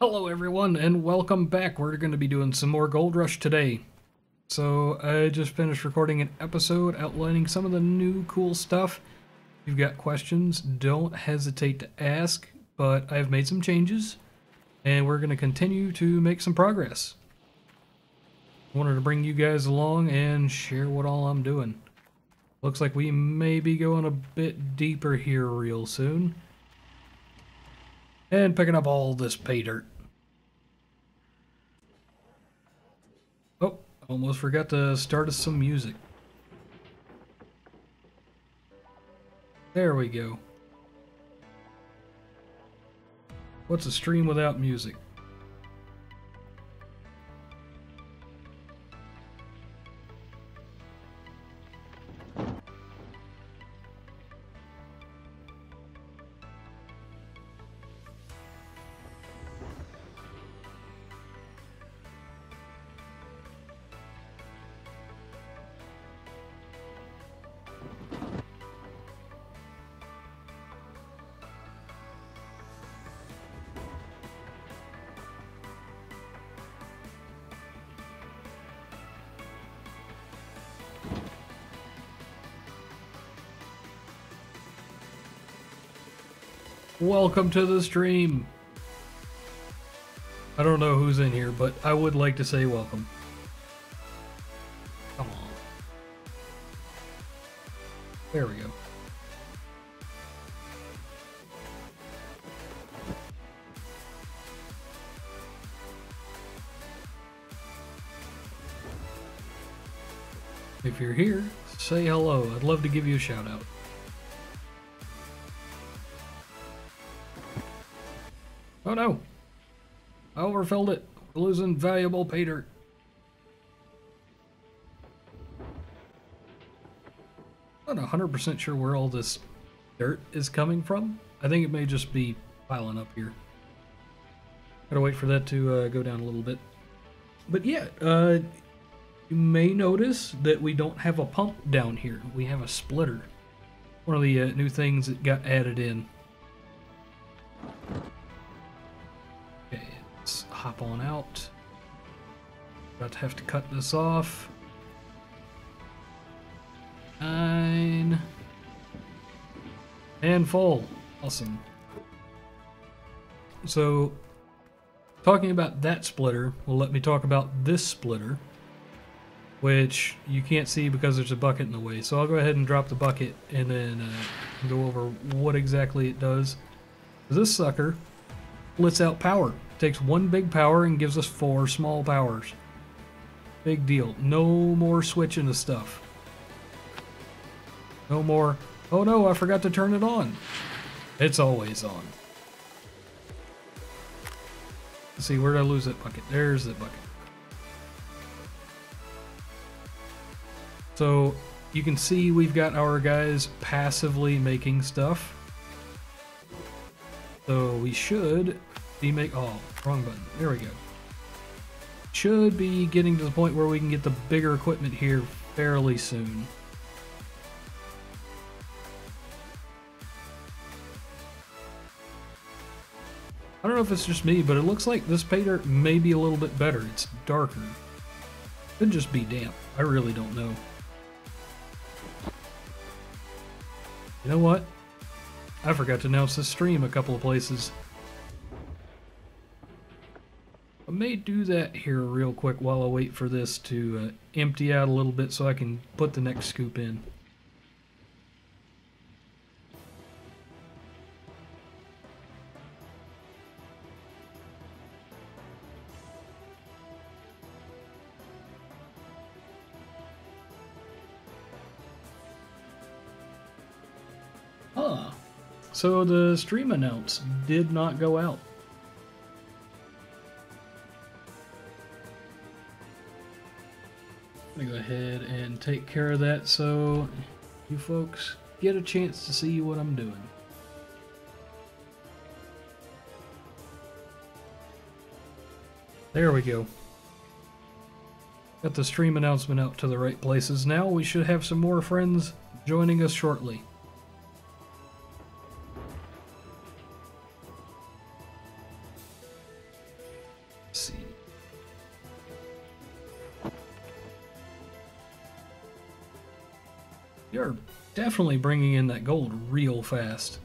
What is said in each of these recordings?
Hello everyone and welcome back. We're going to be doing some more Gold Rush today. So I just finished recording an episode outlining some of the new cool stuff. If you've got questions, don't hesitate to ask, but I've made some changes and we're going to continue to make some progress. I wanted to bring you guys along and share what all I'm doing. Looks like we may be going a bit deeper here real soon. And picking up all this pay dirt. Oh, almost forgot to start us some music. There we go. What's a stream without music? Welcome to the stream. I don't know who's in here, but I would like to say welcome. Come on. There we go. If you're here, say hello. I'd love to give you a shout out. Oh no! I overfilled it. We're losing valuable pay dirt. I'm not 100% sure where all this dirt is coming from. I think it may just be piling up here. Gotta wait for that to go down a little bit. But yeah, you may notice that we don't have a pump down here. We have a splitter. One of the new things that got added in. Okay, let's hop on out. About to have to cut this off. 9. And full. Awesome. So, talking about that splitter will let me talk about this splitter, which you can't see because there's a bucket in the way. So I'll go ahead and drop the bucket and then go over what exactly it does. This sucker lets out power. Takes one big power and gives us 4 small powers. Big deal. No more switching the stuff. No more, oh no, I forgot to turn it on. It's always on. Let's see, where did I lose that bucket? There's that bucket. So you can see we've got our guys passively making stuff. So we should be oh, wrong button. There we go. Should be getting to the point where we can get the bigger equipment here fairly soon. I don't know if it's just me, but it looks like this pay dirt may be a little bit better. It's darker. Could just be damp. I really don't know. You know what? I forgot to announce this stream a couple of places. I may do that here real quick while I wait for this to empty out a little bit so I can put the next scoop in. Huh. So the stream announce did not go out. I'm gonna go ahead and take care of that so you folks get a chance to see what I'm doing. There we go. Got the stream announcement out to the right places. Now we should have some more friends joining us shortly. are definitely bringing in that gold real fast.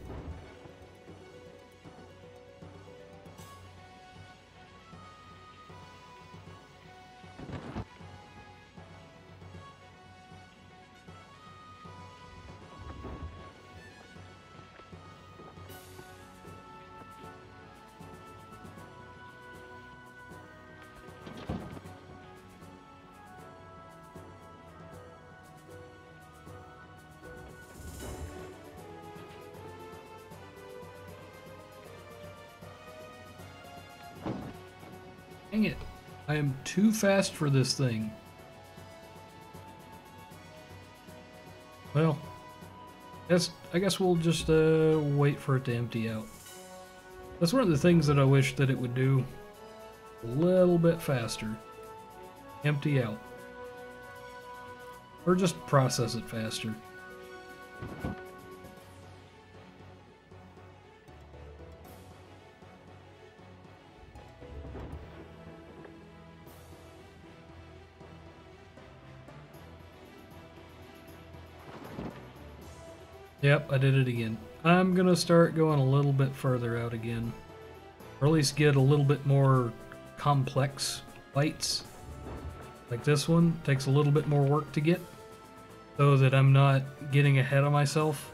Dang it. I am too fast for this thing. Well, I guess we'll just wait for it to empty out. That's one of the things that I wish that it would do a little bit faster. Empty out. Or just process it faster. Yep, I did it again. I'm gonna start going a little bit further out again. Or at least get a little bit more complex bites. Like this one, takes a little bit more work to get. So that I'm not getting ahead of myself.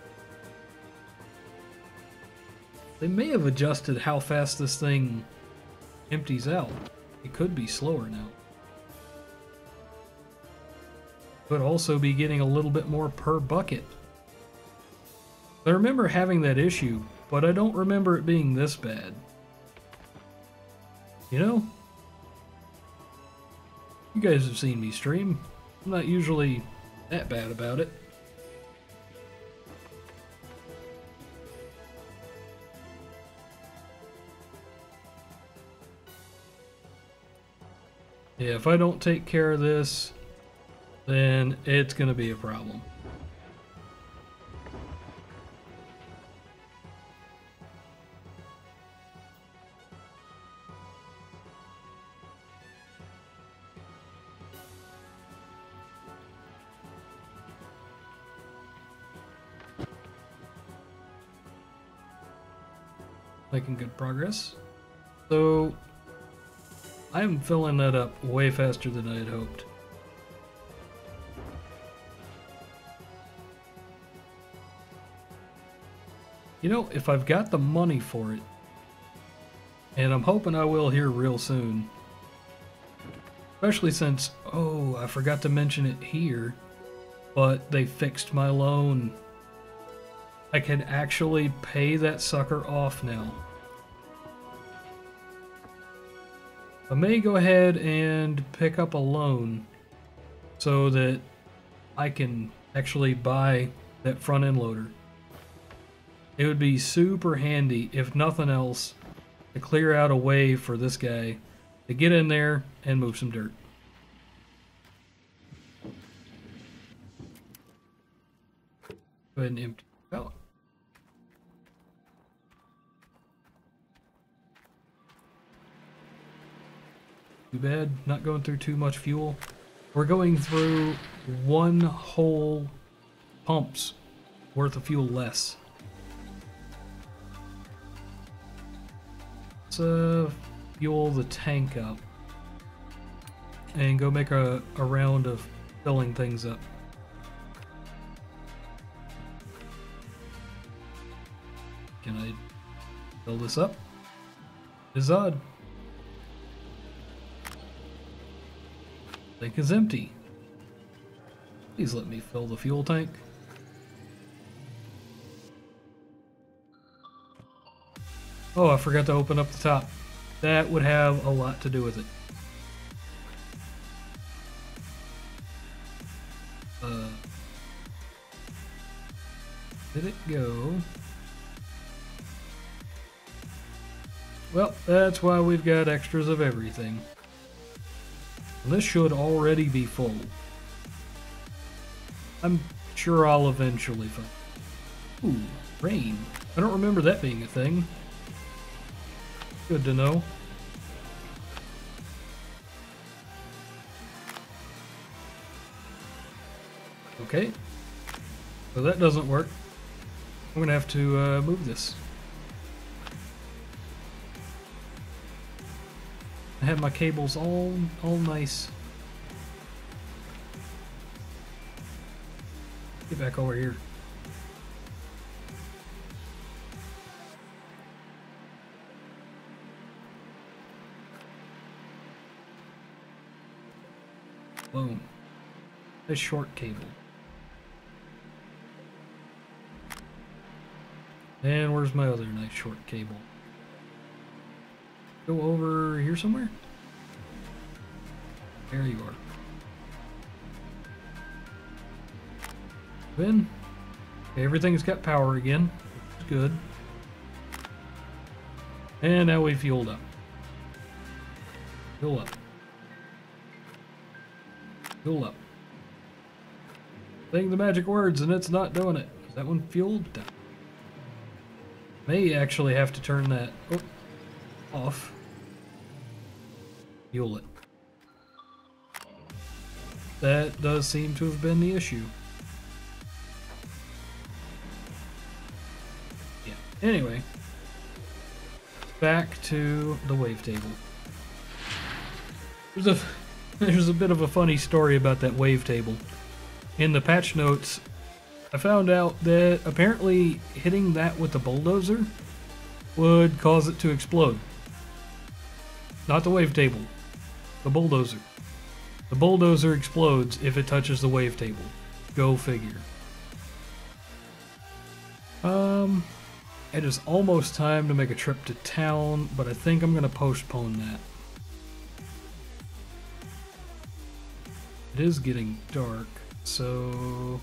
They may have adjusted how fast this thing empties out. It could be slower now. Could also be getting a little bit more per bucket. I remember having that issue, but I don't remember it being this bad. You know? You guys have seen me stream. I'm not usually that bad about it. Yeah, if I don't take care of this, then it's gonna be a problem. Making good progress. So I am filling that up way faster than I had hoped. You know, if I've got the money for it, and I'm hoping I will here real soon, especially since, oh, I forgot to mention it here, but they fixed my loan. I can actually pay that sucker off now. I may go ahead and pick up a loan so that I can actually buy that front end loader. It would be super handy, if nothing else, to clear out a way for this guy to get in there and move some dirt. Go ahead and empty it out. Too bad, not going through too much fuel. We're going through one whole pump's worth of fuel less. Let's fuel the tank up and go make a round of filling things up. Can I fill this up? It's odd. Tank is empty. Please let me fill the fuel tank. Oh, I forgot to open up the top. That would have a lot to do with it. Did it go? Well, that's why we've got extras of everything. This should already be full. I'm sure I'll eventually find. Ooh, rain. I don't remember that being a thing. Good to know. Okay. So that doesn't work. I'm gonna have to move this. I have my cables all nice. Get back over here. Boom. A short cable. And where's my other nice short cable? Go over here somewhere? There you are. Then, everything's got power again. Which is good. And now we fueled up. Fuel up. Fuel up. Saying the magic words and it's not doing it. Is that one fueled? May actually have to turn that off. Fuel it. That does seem to have been the issue. Yeah. Anyway. Back to the wavetable. There's a bit of a funny story about that wavetable. In the patch notes, I found out that apparently hitting that with the bulldozer would cause it to explode. Not the wavetable, the bulldozer. The bulldozer explodes if it touches the wavetable. Go figure. It is almost time to make a trip to town, but I think I'm going to postpone that. It is getting dark, so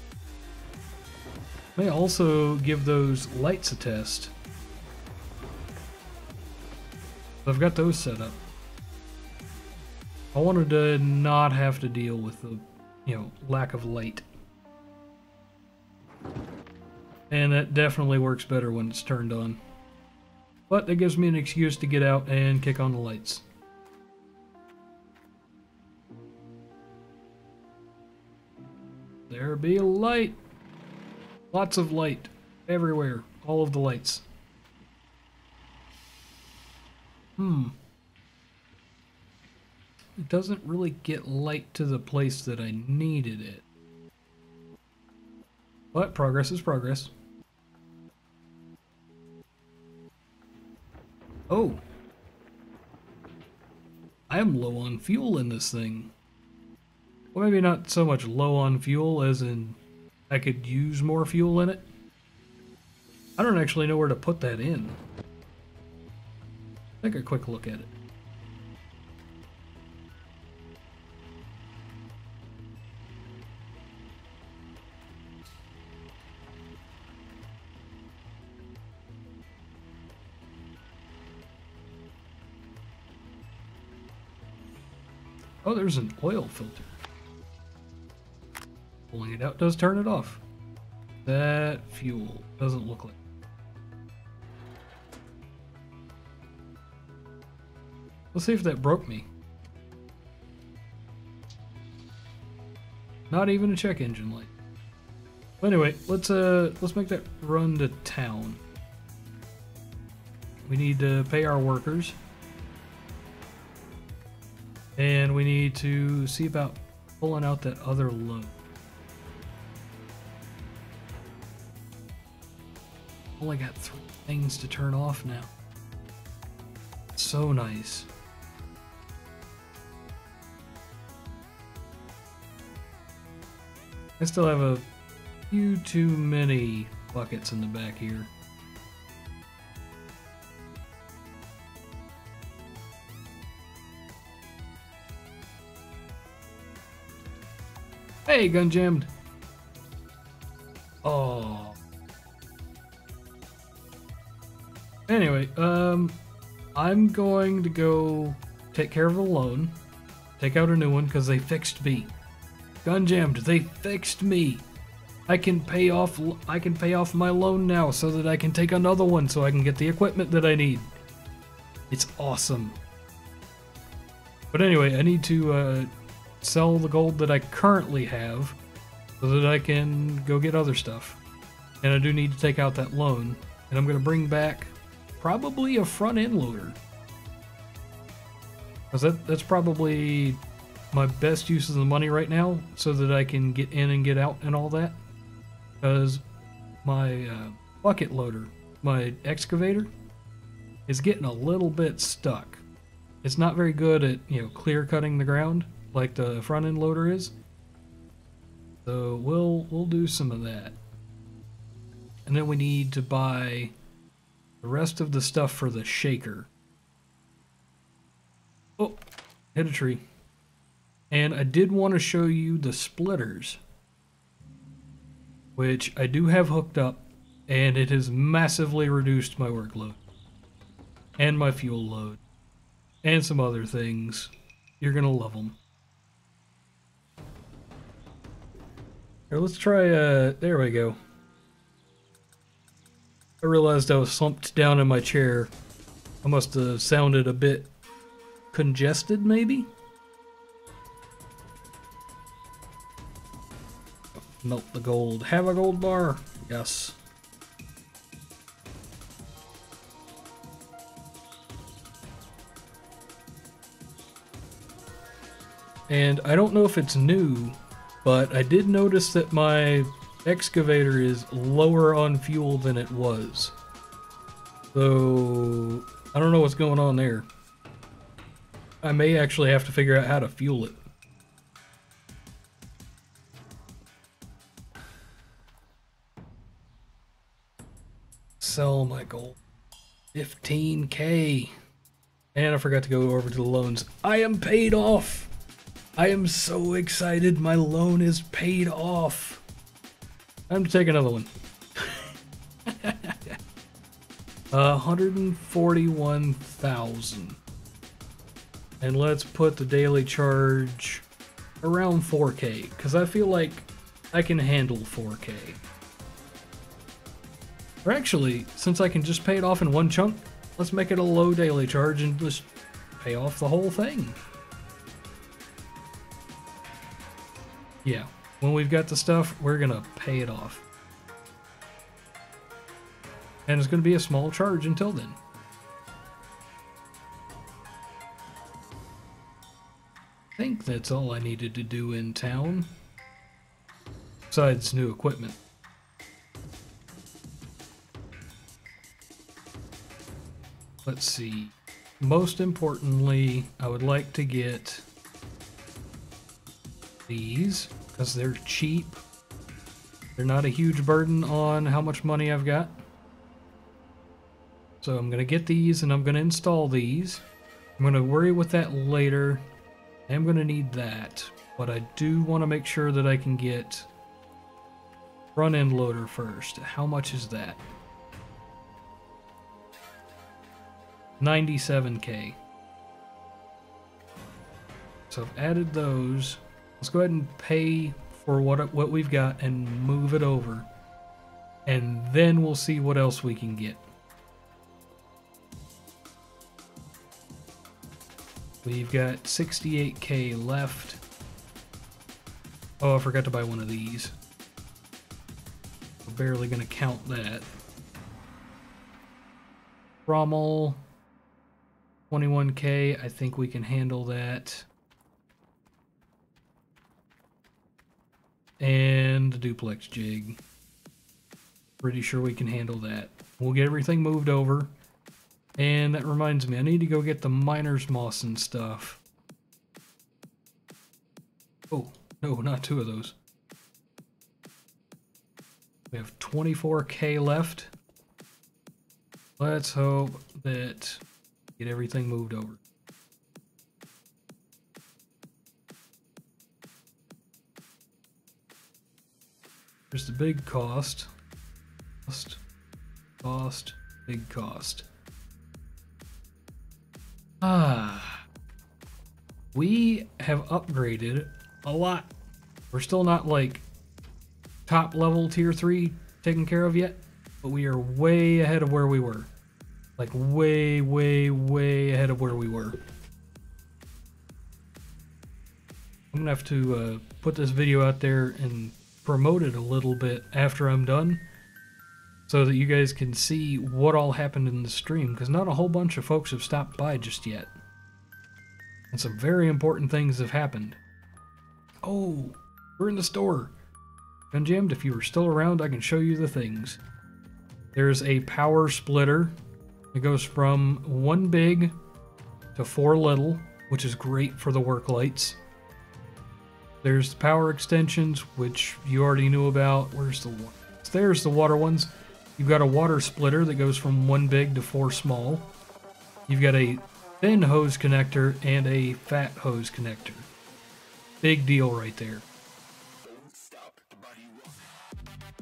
I may also give those lights a test. I've got those set up. I wanted to not have to deal with the, lack of light. And that definitely works better when it's turned on. But that gives me an excuse to get out and kick on the lights. There be a light. Lots of light. Everywhere. All of the lights. It doesn't really get light to the place that I needed it. But progress is progress. Oh. I am low on fuel in this thing. Well, maybe not so much low on fuel as in I could use more fuel in it. I don't actually know where to put that in. Take a quick look at it. Oh, there's an oil filter. Pulling it out does turn it off. That fuel doesn't look like. Let's see if that broke me. Not even a check engine light. Well, anyway, let's make that run to town. We need to pay our workers. And we need to see about pulling out that other load. Only got 3 things to turn off now. So nice. I still have a few too many buckets in the back here. Hey, gun jammed. Oh. Anyway, I'm going to go take care of the loan, take out a new one because they fixed me. Gun jammed. They fixed me. I can pay off my loan now so that I can take another one so I can get the equipment that I need. It's awesome. But anyway, I need to sell the gold that I currently have so that I can go get other stuff. And I do need to take out that loan, and I'm going to bring back probably a front end loader. Because that's probably my best use of the money right now, so that I can get in and get out and all that. Because my bucket loader, my excavator, is getting a little bit stuck. It's not very good at, clear cutting the ground like the front end loader is. So we'll do some of that. And then we need to buy the rest of the stuff for the shaker. Oh, hit a tree. And I did want to show you the splitters, which I do have hooked up, and it has massively reduced my workload and my fuel load and some other things. You're gonna love them. Here, let's try, there we go. I realized I was slumped down in my chair. I must have sounded a bit congested, maybe? Melt the gold. Have a gold bar. Yes. And I don't know if it's new, but I did notice that my excavator is lower on fuel than it was. So I don't know what's going on there. I may actually have to figure out how to fuel it. Sell my gold. 15K. And I forgot to go over to the loans. I am paid off. I am so excited. My loan is paid off. Time to take another one. 141,000. And let's put the daily charge around 4K, because I feel like I can handle 4K. Or actually, since I can just pay it off in one chunk, let's make it a low daily charge and just pay off the whole thing. Yeah, when we've got the stuff, we're gonna pay it off. And it's gonna be a small charge until then. I think that's all I needed to do in town. Besides new equipment. Let's see. Most importantly, I would like to get these, because they're cheap. They're not a huge burden on how much money I've got. So I'm going to get these and I'm going to install these. I'm going to worry with that later. I'm going to need that. But I do want to make sure that I can get front end loader first. How much is that? 97K. So I've added those. Let's go ahead and pay for what we've got and move it over. And then we'll see what else we can get. We've got 68K left. Oh, I forgot to buy one of these. We're barely going to count that. Rommel, 21K. I think we can handle that. And the Duplex Jig. Pretty sure we can handle that. We'll get everything moved over. And that reminds me, I need to go get the miner's moss and stuff. Oh, no, not two of those. We have 24K left. Let's hope that we get everything moved over. There's the big cost. Cost, big cost. We have upgraded a lot. We're still not like top level tier 3 taken care of yet, but we are way ahead of where we were. Like way, way, way ahead of where we were. I'm gonna have to put this video out there and promote it a little bit after I'm done, so that you guys can see what all happened in the stream, because not a whole bunch of folks have stopped by just yet. And some very important things have happened. Oh, we're in the store. Gunjammed, if you were still around, I can show you the things. There's a power splitter. It goes from 1 big to 4 little, which is great for the work lights. There's the power extensions, which you already knew about. Where's the one? There's the water ones. You've got a water splitter that goes from 1 big to 4 small. You've got a thin hose connector and a fat hose connector. Big deal right there.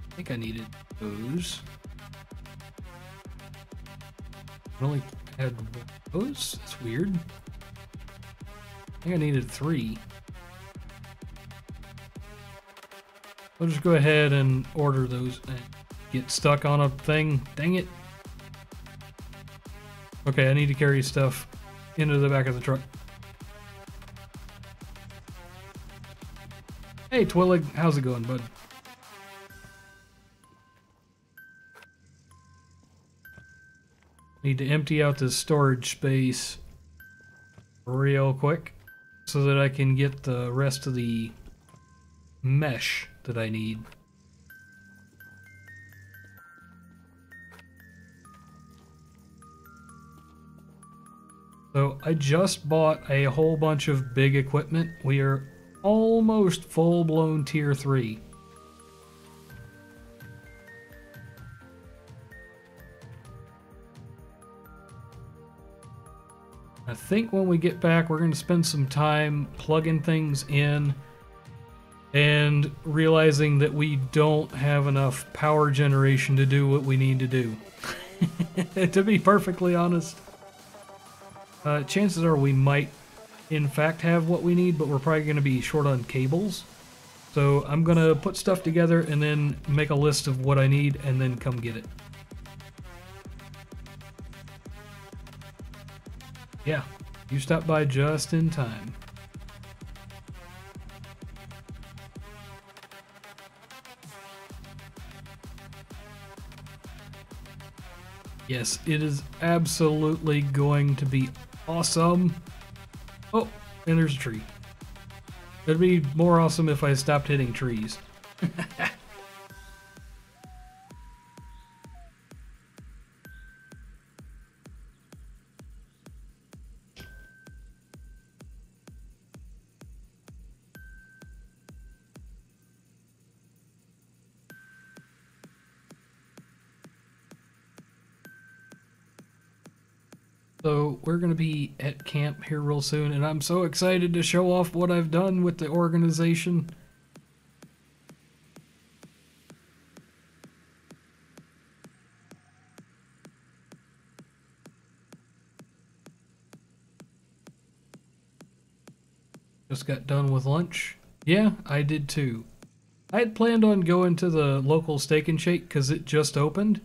I think I needed those. I only had those? That's weird. I think I needed 3. I'll just go ahead and order those. Get stuck on a thing. Dang it. Okay, I need to carry stuff into the back of the truck. Hey, Twillig, how's it going, bud? Need to empty out this storage space real quick so that I can get the rest of the mesh that I need. So I just bought a whole bunch of big equipment. We are almost full-blown tier 3. I think when we get back, we're going to spend some time plugging things in and realizing that we don't have enough power generation to do what we need to do. To be perfectly honest, chances are we might in fact have what we need, but we're probably going to be short on cables. So I'm going to put stuff together and then make a list of what I need and then come get it. Yeah, you stopped by just in time. Yes, it is absolutely going to be awesome. Oh, and there's a tree. It'd be more awesome if I stopped hitting trees. So we're going to be at camp here real soon, and I'm so excited to show off what I've done with the organization. Just got done with lunch. Yeah, I did too. I had planned on going to the local Steak and Shake because it just opened.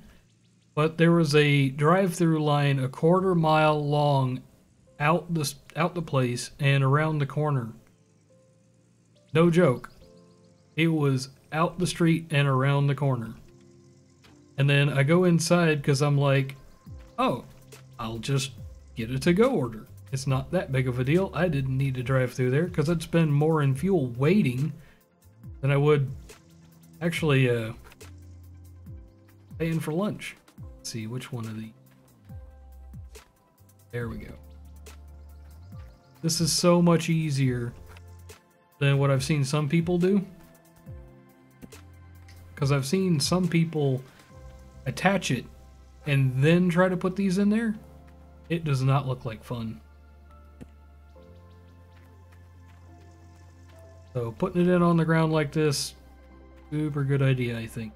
But there was a drive-through line a quarter-mile long out the place and around the corner. No joke. It was out the street and around the corner. And then I go inside because I'm like, oh, I'll just get a to-go order. It's not that big of a deal. I didn't need to drive through there because I'd spend more in fuel waiting than I would actually paying for lunch. Let's see, which one of these? There we go. This is so much easier than what I've seen some people do. Because I've seen some people attach it and then try to put these in there. It does not look like fun. So putting it in on the ground like this, super good idea, I think.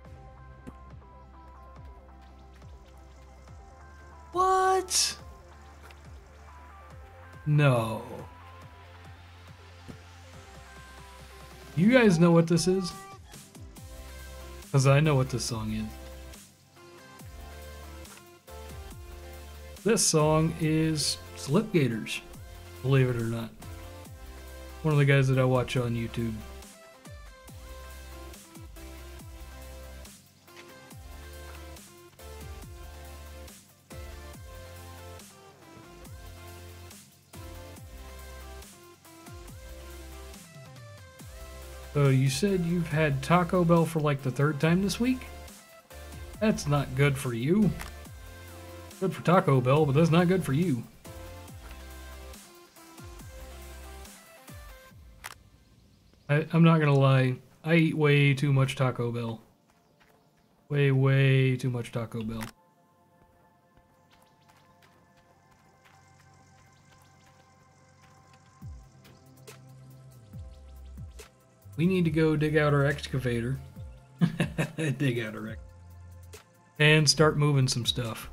What? No. You guys know what this is? Because I know what this song is. This song is Slipgators, believe it or not. One of the guys that I watch on YouTube. So you said you've had Taco Bell for like the 3rd time this week? That's not good for you. Good for Taco Bell, but that's not good for you. I'm not gonna lie. I eat way too much Taco Bell. Way too much Taco Bell. We need to go dig out our excavator. Dig out our excavator. And start moving some stuff.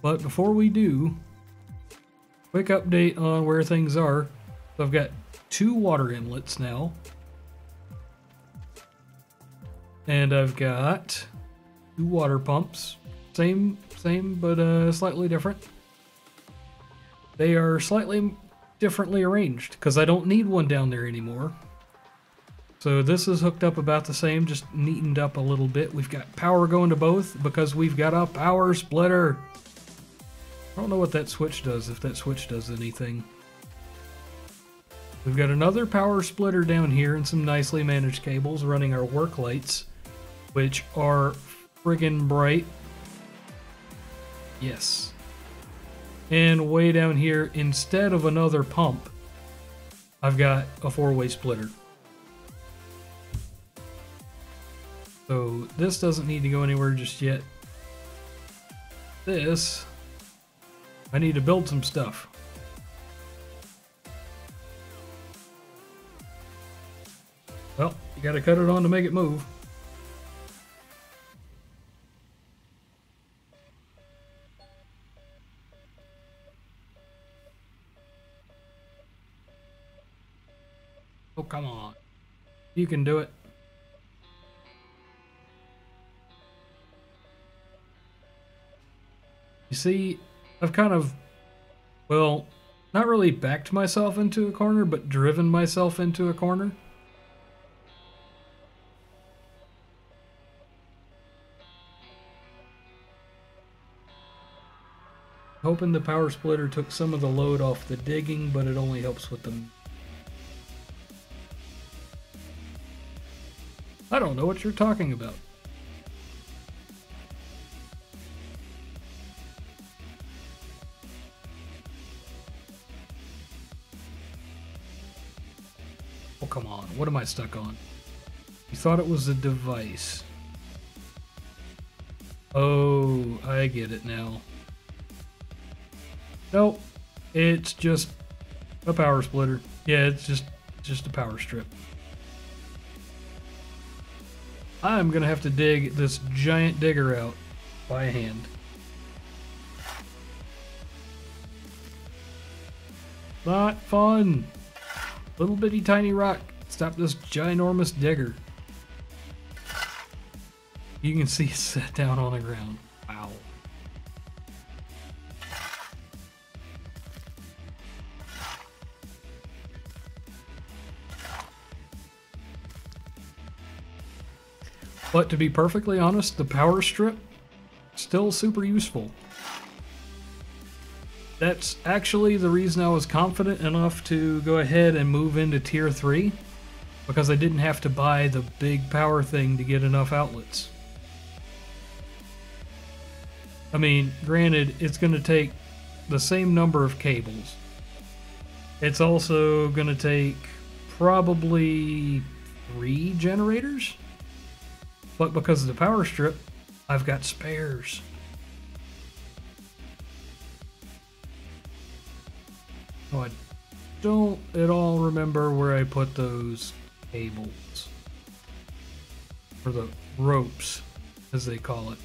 But before we do, quick update on where things are. So I've got 2 water inlets now. And I've got 2 water pumps. Same, but slightly different. They are slightly differently arranged because I don't need one down there anymore. So this is hooked up about the same, just neatened up a little bit. We've got power going to both because we've got a power splitter. I don't know what that switch does, if that switch does anything. We've got another power splitter down here and some nicely managed cables running our work lights, which are friggin' bright. Yes. And way down here, instead of another pump, I've got a 4-way splitter. So this doesn't need to go anywhere just yet. This, I need to build some stuff. Well, you gotta cut it on to make it move. Oh, come on. You can do it. You see, I've kind of, well, not really backed myself into a corner, but driven myself into a corner. Hoping the power splitter took some of the load off the digging, but it only helps with them. I don't know what you're talking about. Oh, come on. What am I stuck on? You thought it was a device. Oh, I get it now. Nope. It's just a power splitter. Yeah, it's just a power strip. I'm gonna have to dig this giant digger out by hand. Not fun. Little bitty tiny rock. Stop this ginormous digger. You can see it set down on the ground. Wow. But to be perfectly honest, the power strip, still super useful. That's actually the reason I was confident enough to go ahead and move into Tier 3, because I didn't have to buy the big power thing to get enough outlets. I mean, granted, it's going to take the same number of cables. It's also going to take probably 3 generators. But because of the power strip, I've got spares. Oh, I don't at all remember where I put those cables. Or the ropes, as they call it.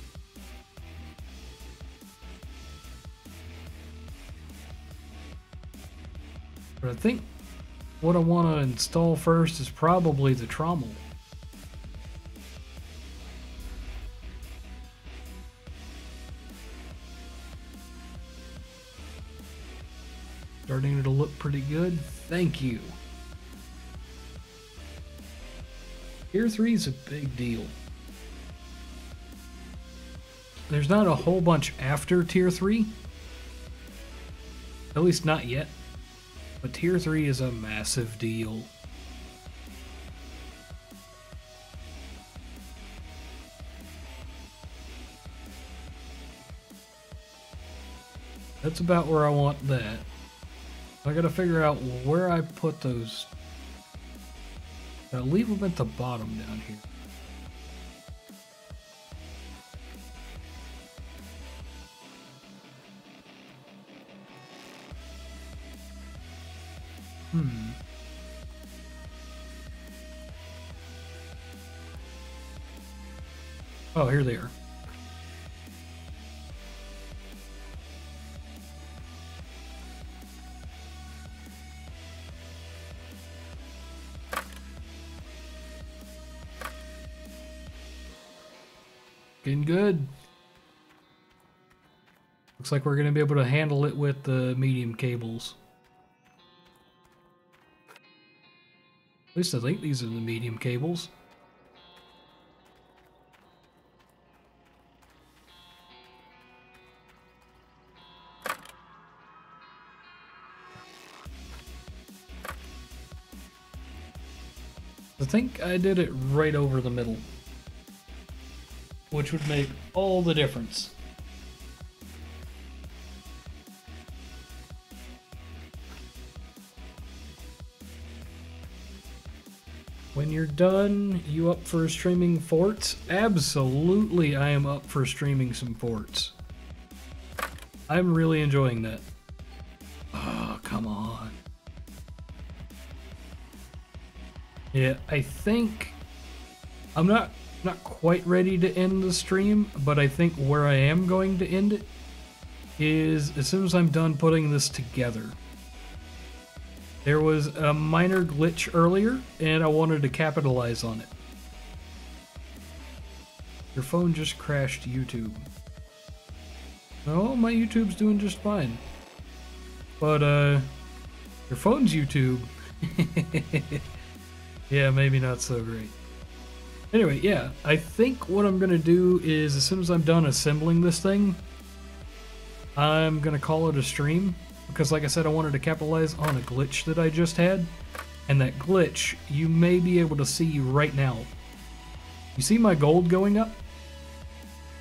But I think what I want to install first is probably the trommel. Starting to look pretty good. Thank you. Tier 3 is a big deal. There's not a whole bunch after Tier 3. At least not yet. But Tier 3 is a massive deal. That's about where I want that. I gotta figure out where I put those. I'll leave them at the bottom down here. Oh, here they are. Getting good. Looks like we're going to be able to handle it with the medium cables. At least I think these are the medium cables. I think I did it right over the middle, which would make all the difference. When you're done, you up for streaming forts? Absolutely, I am up for streaming some forts. I'm really enjoying that. Oh, come on. Yeah, I think I'm not quite ready to end the stream, but I think where I am going to end it is as soon as I'm done putting this together. There was a minor glitch earlier, and I wanted to capitalize on it. Your phone just crashed YouTube. No, my YouTube's doing just fine. But, your phone's YouTube. Yeah, maybe not so great. Anyway, yeah, I think what I'm gonna do is as soon as I'm done assembling this thing, I'm gonna call it a stream. Because like I said, I wanted to capitalize on a glitch that I just had. And that glitch, you may be able to see right now. You see my gold going up?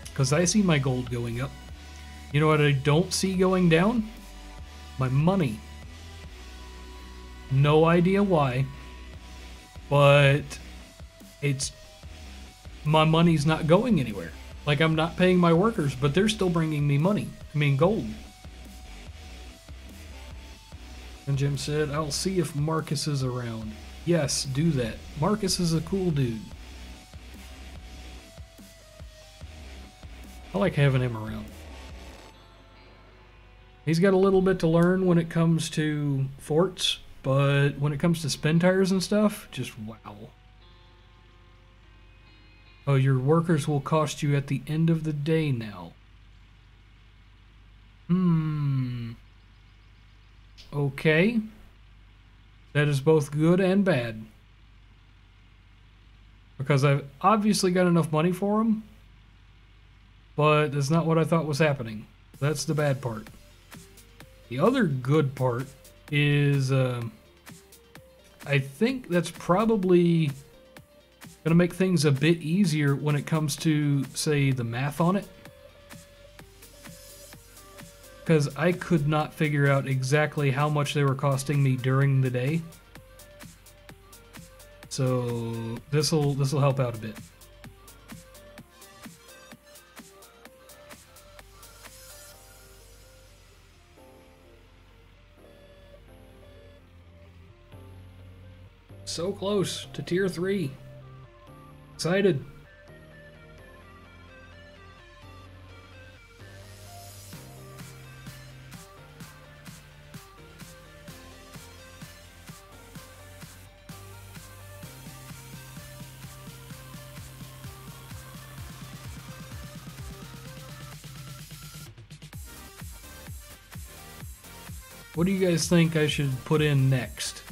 Because I see my gold going up. You know what I don't see going down? My money. No idea why. But my money's not going anywhere. Like, I'm not paying my workers, but they're still bringing me money. I mean, gold. And Jim said, I'll see if Marcus is around. Yes, do that. Marcus is a cool dude. I like having him around. He's got a little bit to learn when it comes to forts, but when it comes to spin tires and stuff, just wow. Oh, your workers will cost you at the end of the day now. Okay. That is both good and bad. Because I've obviously got enough money for them, but that's not what I thought was happening. That's the bad part. The other good part is, I think that's probably going to make things a bit easier when it comes to, say, the math on it. Because I could not figure out exactly how much they were costing me during the day. So this'll help out a bit. So close to tier 3. Excited. What do you guys think I should put in next?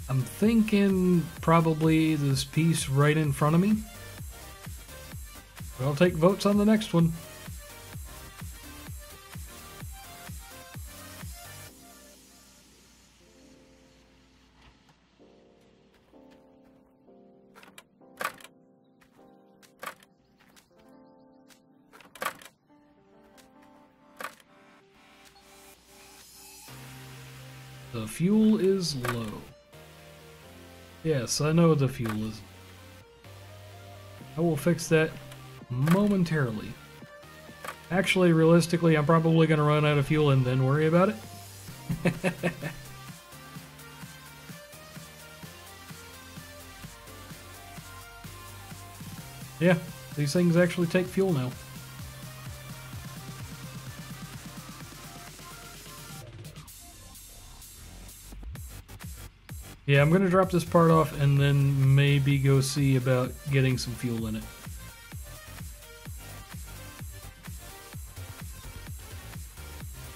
I'm thinking probably this piece right in front of me. But I'll take votes on the next one. The fuel is low. Yes, I know the fuel is. I will fix that momentarily. Actually, realistically, I'm probably going to run out of fuel and then worry about it. Yeah, these things actually take fuel now. Yeah, I'm going to drop this part off and then maybe go see about getting some fuel in it.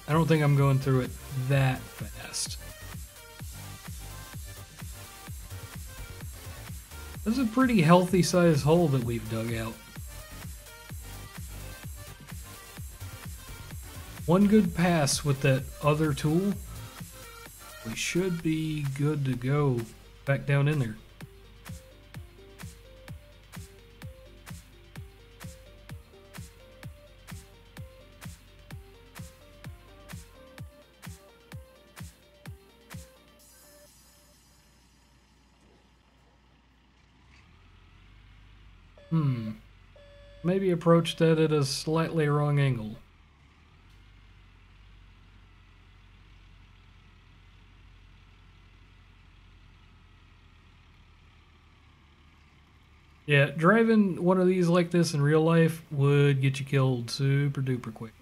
I don't think I'm going through it that fast. This is a pretty healthy sized hole that we've dug out. One good pass with that other tool, we should be good to go back down in there. Maybe approach that at a slightly wrong angle. Yeah, driving one of these like this in real life would get you killed super duper quick.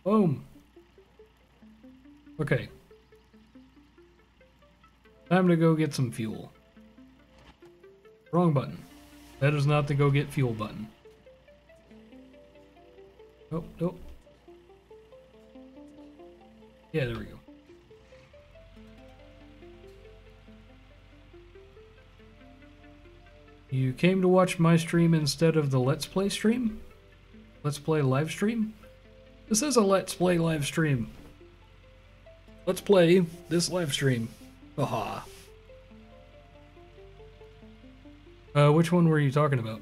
Boom. Okay. Time to go get some fuel. Wrong button. That is not the go get fuel button. Oh, nope. Yeah, there we go. You came to watch my stream instead of the Let's Play stream? Let's Play live stream? This is a Let's Play live stream. Let's play this live stream. Aha. Which one were you talking about?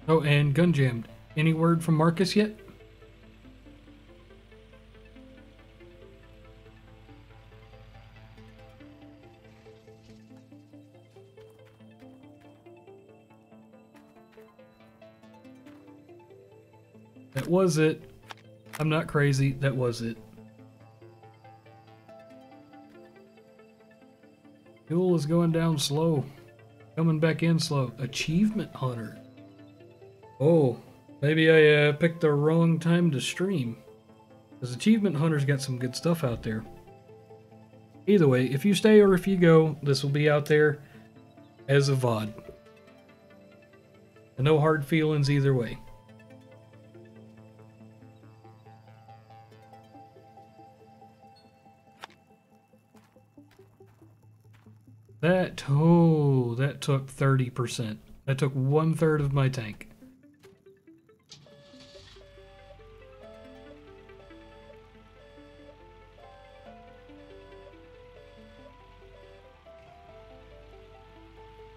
Oh, and gun jammed. Any word from Marcus yet? That was it. I'm not crazy. That was it. Fuel is going down slow. Coming back in slow. Achievement Hunter. Oh, maybe I picked the wrong time to stream. Because Achievement Hunter's got some good stuff out there. Either way, if you stay or if you go, this will be out there as a VOD. And no hard feelings either way. That took 30%. That took 1/3 of my tank.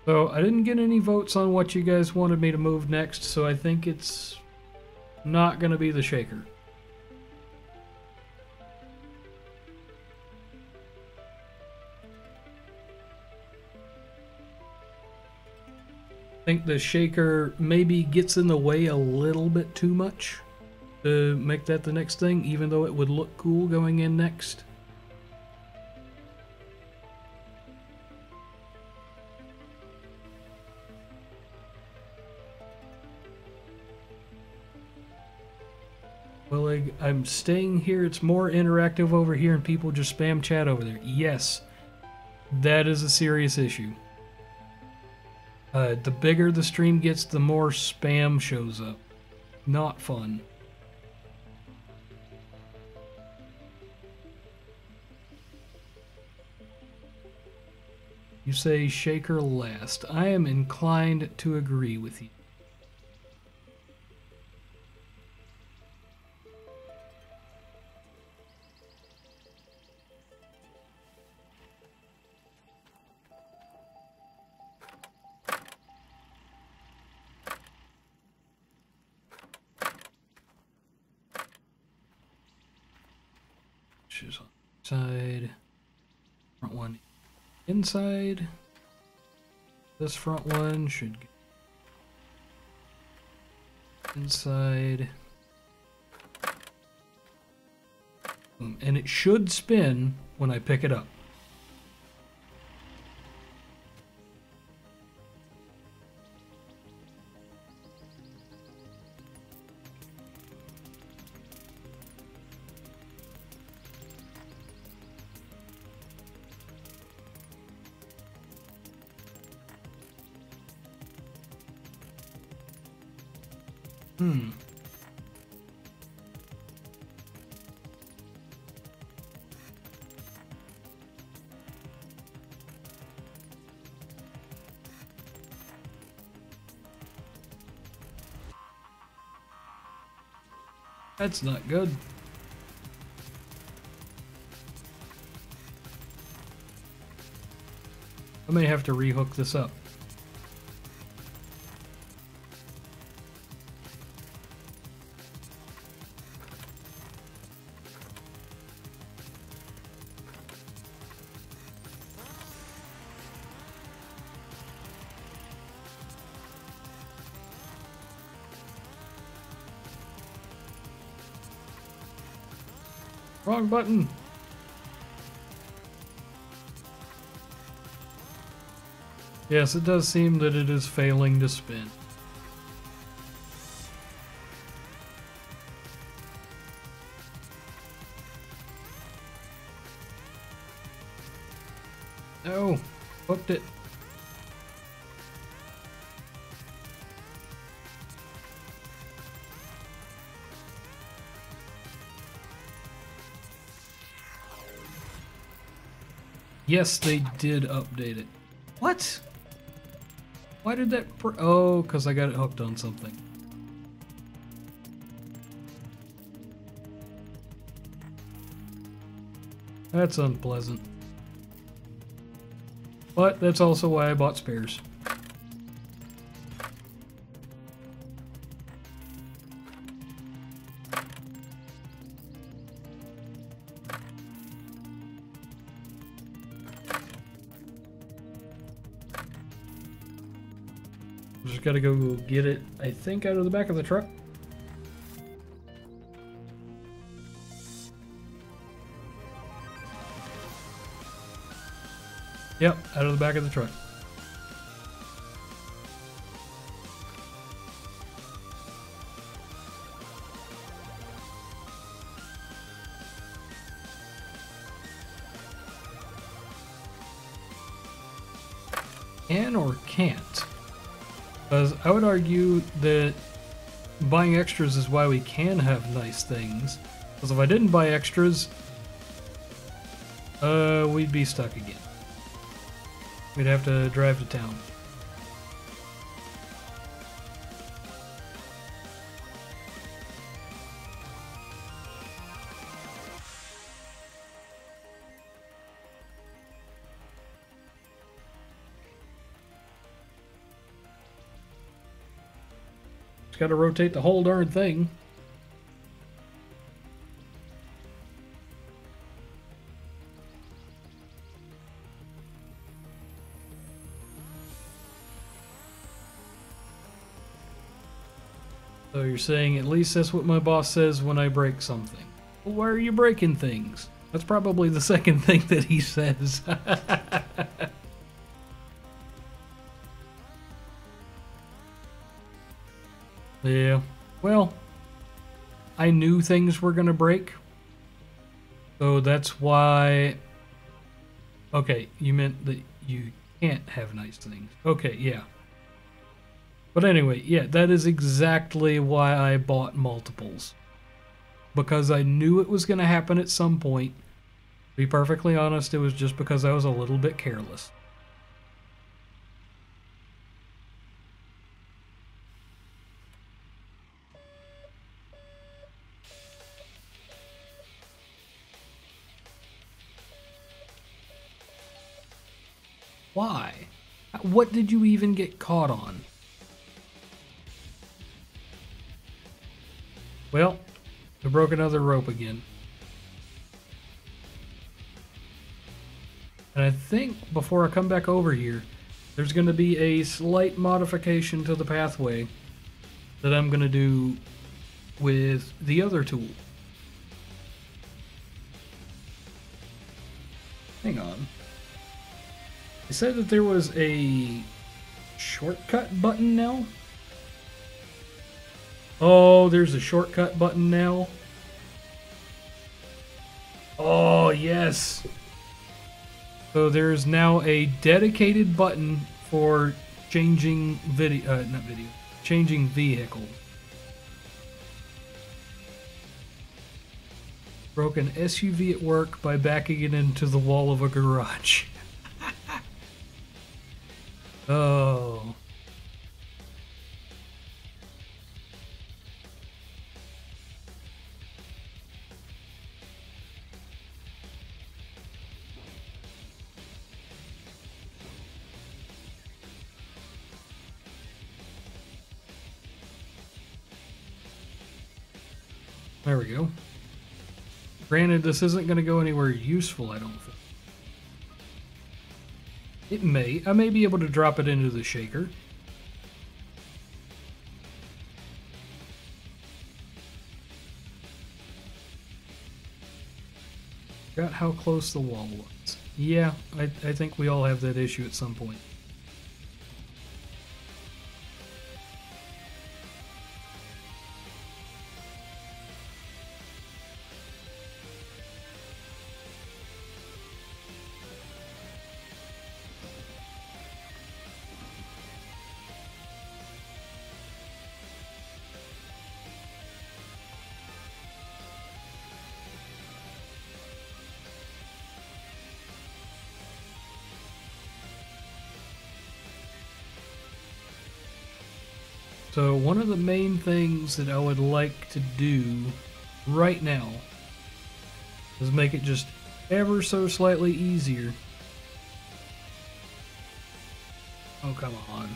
So I didn't get any votes on what you guys wanted me to move next, so I think it's not going to be the shaker. I think the shaker maybe gets in the way a little bit too much to make that the next thing, even though it would look cool going in next. Well, I'm staying here. It's more interactive over here and people just spam chat over there. Yes, that is a serious issue. The bigger the stream gets, the more spam shows up. Not fun. You say shaker last. I am inclined to agree with you. meshes on the side. Front one inside. This front one should get inside. Boom. And it should spin when I pick it up. That's not good. I may have to rehook this up. Wrong button. Yes, it does seem that it is failing to spin. No, hooked it. Yes, they did update it. What? Why did that... Oh, because I got it hooked on something. That's unpleasant. But that's also why I bought spares. Just gotta go get it, I think, out of the back of the truck. Yep, out of the back of the truck. Can or can't? Because I would argue that buying extras is why we can have nice things. Because if I didn't buy extras, we'd be stuck again. We'd have to drive to town. Just gotta rotate the whole darn thing. So you're saying at least that's what my boss says when I break something. Well, why are you breaking things? That's probably the second thing that he says. Yeah, well, I knew things were gonna break. So that's why... Okay, you meant that you can't have nice things. Okay, yeah. But anyway, yeah, that is exactly why I bought multiples. Because I knew it was going to happen at some point. To be perfectly honest, it was just because I was a little bit careless. Why? What did you even get caught on? Well, I broke another rope again. And I think before I come back over here, there's going to be a slight modification to the pathway that I'm going to do with the other tool. Hang on. They said that there was a shortcut button now. Oh, there's a shortcut button now. Oh, yes. So there's now a dedicated button for changing changing vehicle. Broke an SUV at work by backing it into the wall of a garage. Oh. There we go. Granted, this isn't going to go anywhere useful, I don't think. It may. I may be able to drop it into the shaker. Forgot how close the wall was. Yeah, I think we all have that issue at some point. So one of the main things that I would like to do right now is make it just ever so slightly easier. Oh, come on.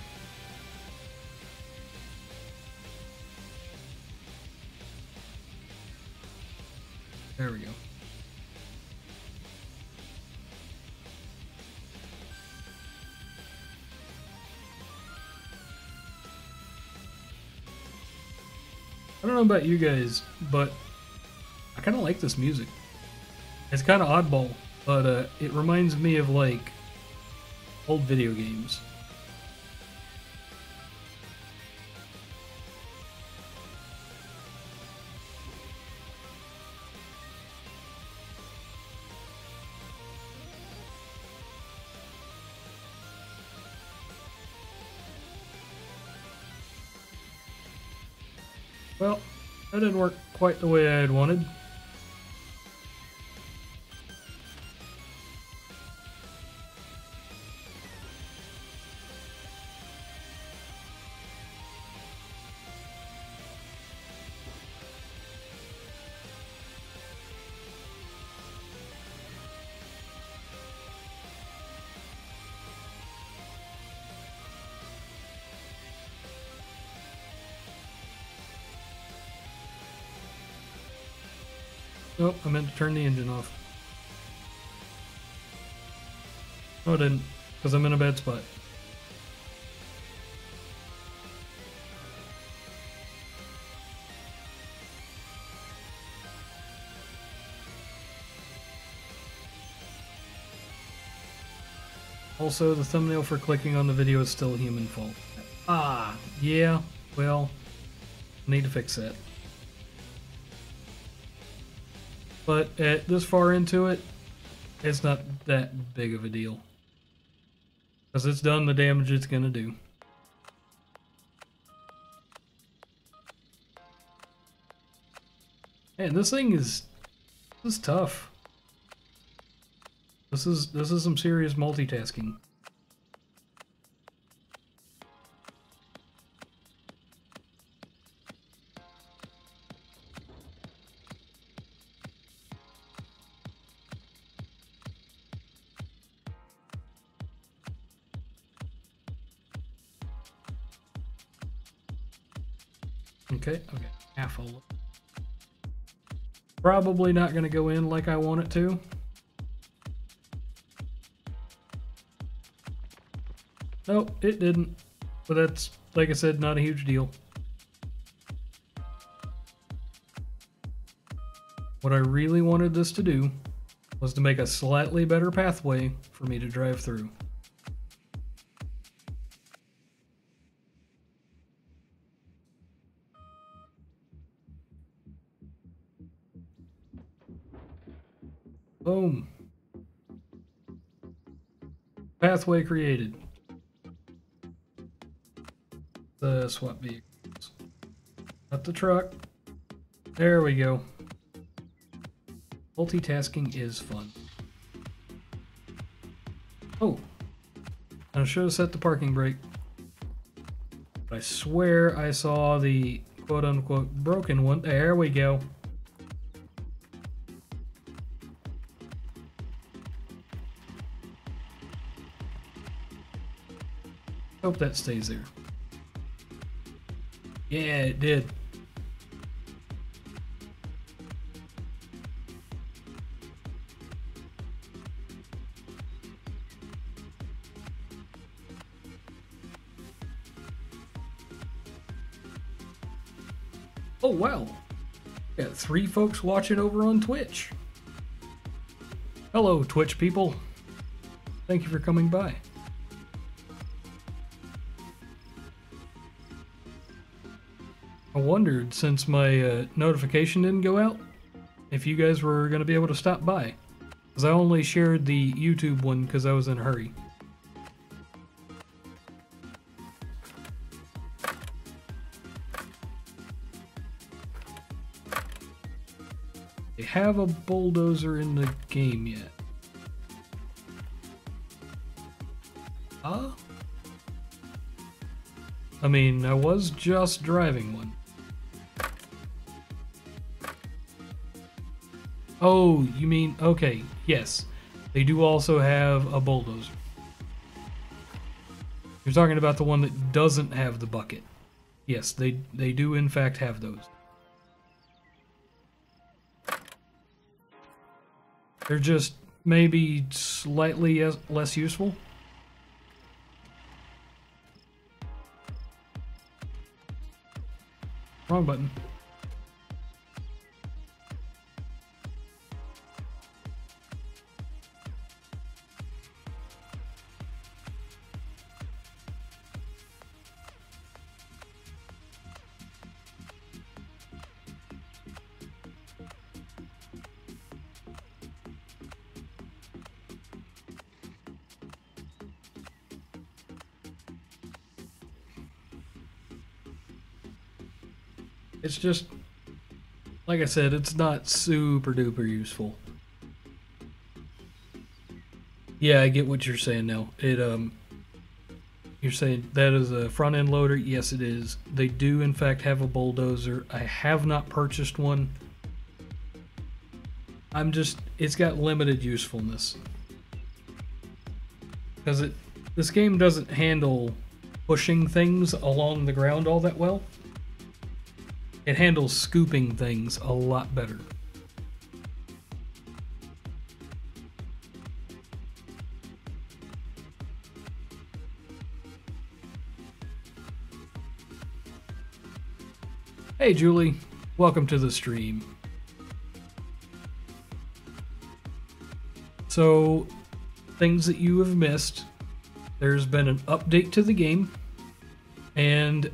There we go. I don't know about you guys, but I kind of like this music. It's kind of oddball, but it reminds me of like old video games. Well, that didn't work quite the way I had wanted. Nope, I meant to turn the engine off. No, I didn't, because I'm in a bad spot. Also, the thumbnail for clicking on the video is still a human fault. Ah, yeah, well, I need to fix that. But at this far into it, it's not that big of a deal. Because it's done the damage it's going to do. Man, this is tough. This is some serious multitasking. Okay, half a look. Probably not going to go in like I want it to. Nope, it didn't. But that's, like I said, not a huge deal. What I really wanted this to do was to make a slightly better pathway for me to drive through. Boom. Pathway created. The swap vehicles. Got the truck. There we go. Multitasking is fun. Oh, I should have set the parking brake. But I swear I saw the quote-unquote broken one. There we go. Hope that stays there. Yeah, it did. Oh wow, got 3 folks watching over on Twitch. Hello Twitch people, thank you for coming by. I wondered, since my notification didn't go out, if you guys were going to be able to stop by, because I only shared the YouTube one because I was in a hurry. They have a bulldozer in the game yet. I mean, I was just driving one. Oh, you mean, okay, yes. They do also have a bulldozer. You're talking about the one that doesn't have the bucket. Yes, they do in fact have those. They're just maybe slightly less useful. Wrong button. It's just, like I said, it's not super duper useful. Yeah, I get what you're saying now. You're saying that is a front end loader? Yes, it is. They do in fact have a bulldozer. I have not purchased one. It's got limited usefulness. Because this game doesn't handle pushing things along the ground all that well. It handles scooping things a lot better. Hey Julie, welcome to the stream. So, things that you have missed, there's been an update to the game, and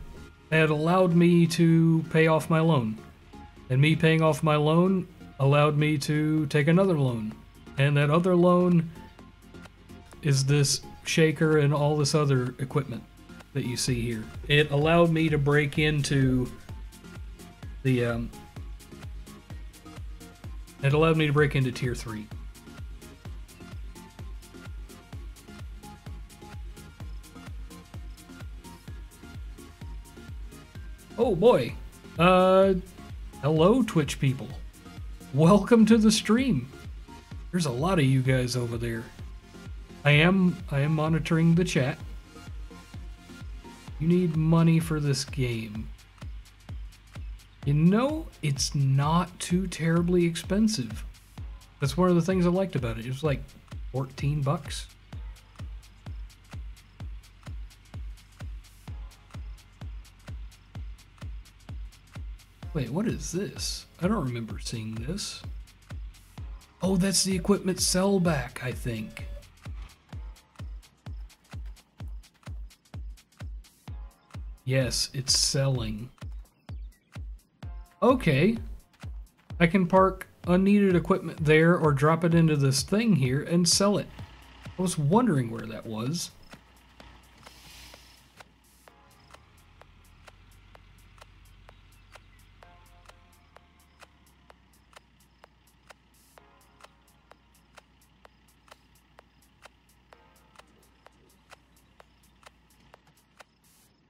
that allowed me to pay off my loan. And me paying off my loan allowed me to take another loan. And that other loan is this shaker and all this other equipment that you see here. It allowed me to break into the it allowed me to break into tier 3. Oh boy. Hello Twitch people. Welcome to the stream. There's a lot of you guys over there. I am monitoring the chat. You need money for this game. You know, it's not too terribly expensive. That's one of the things I liked about it. It was like 14 bucks. Wait, what is this? I don't remember seeing this. Oh, that's the equipment sellback, I think. Yes, it's selling. Okay. I can park unneeded equipment there or drop it into this thing here and sell it. I was wondering where that was.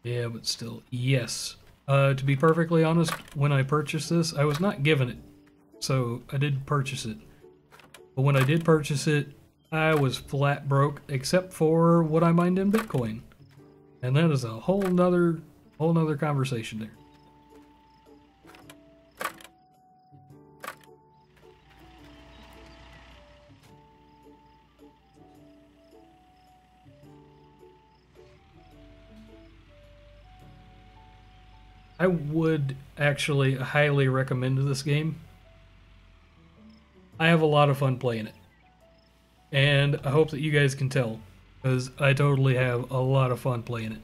Yeah, but still, yes. To be perfectly honest, when I purchased this, I was not given it. So I did purchase it. But when I did purchase it, I was flat broke, except for what I mined in Bitcoin. And that is a whole nother conversation there. I would actually highly recommend this game. I have a lot of fun playing it. And I hope that you guys can tell, because I totally have a lot of fun playing it.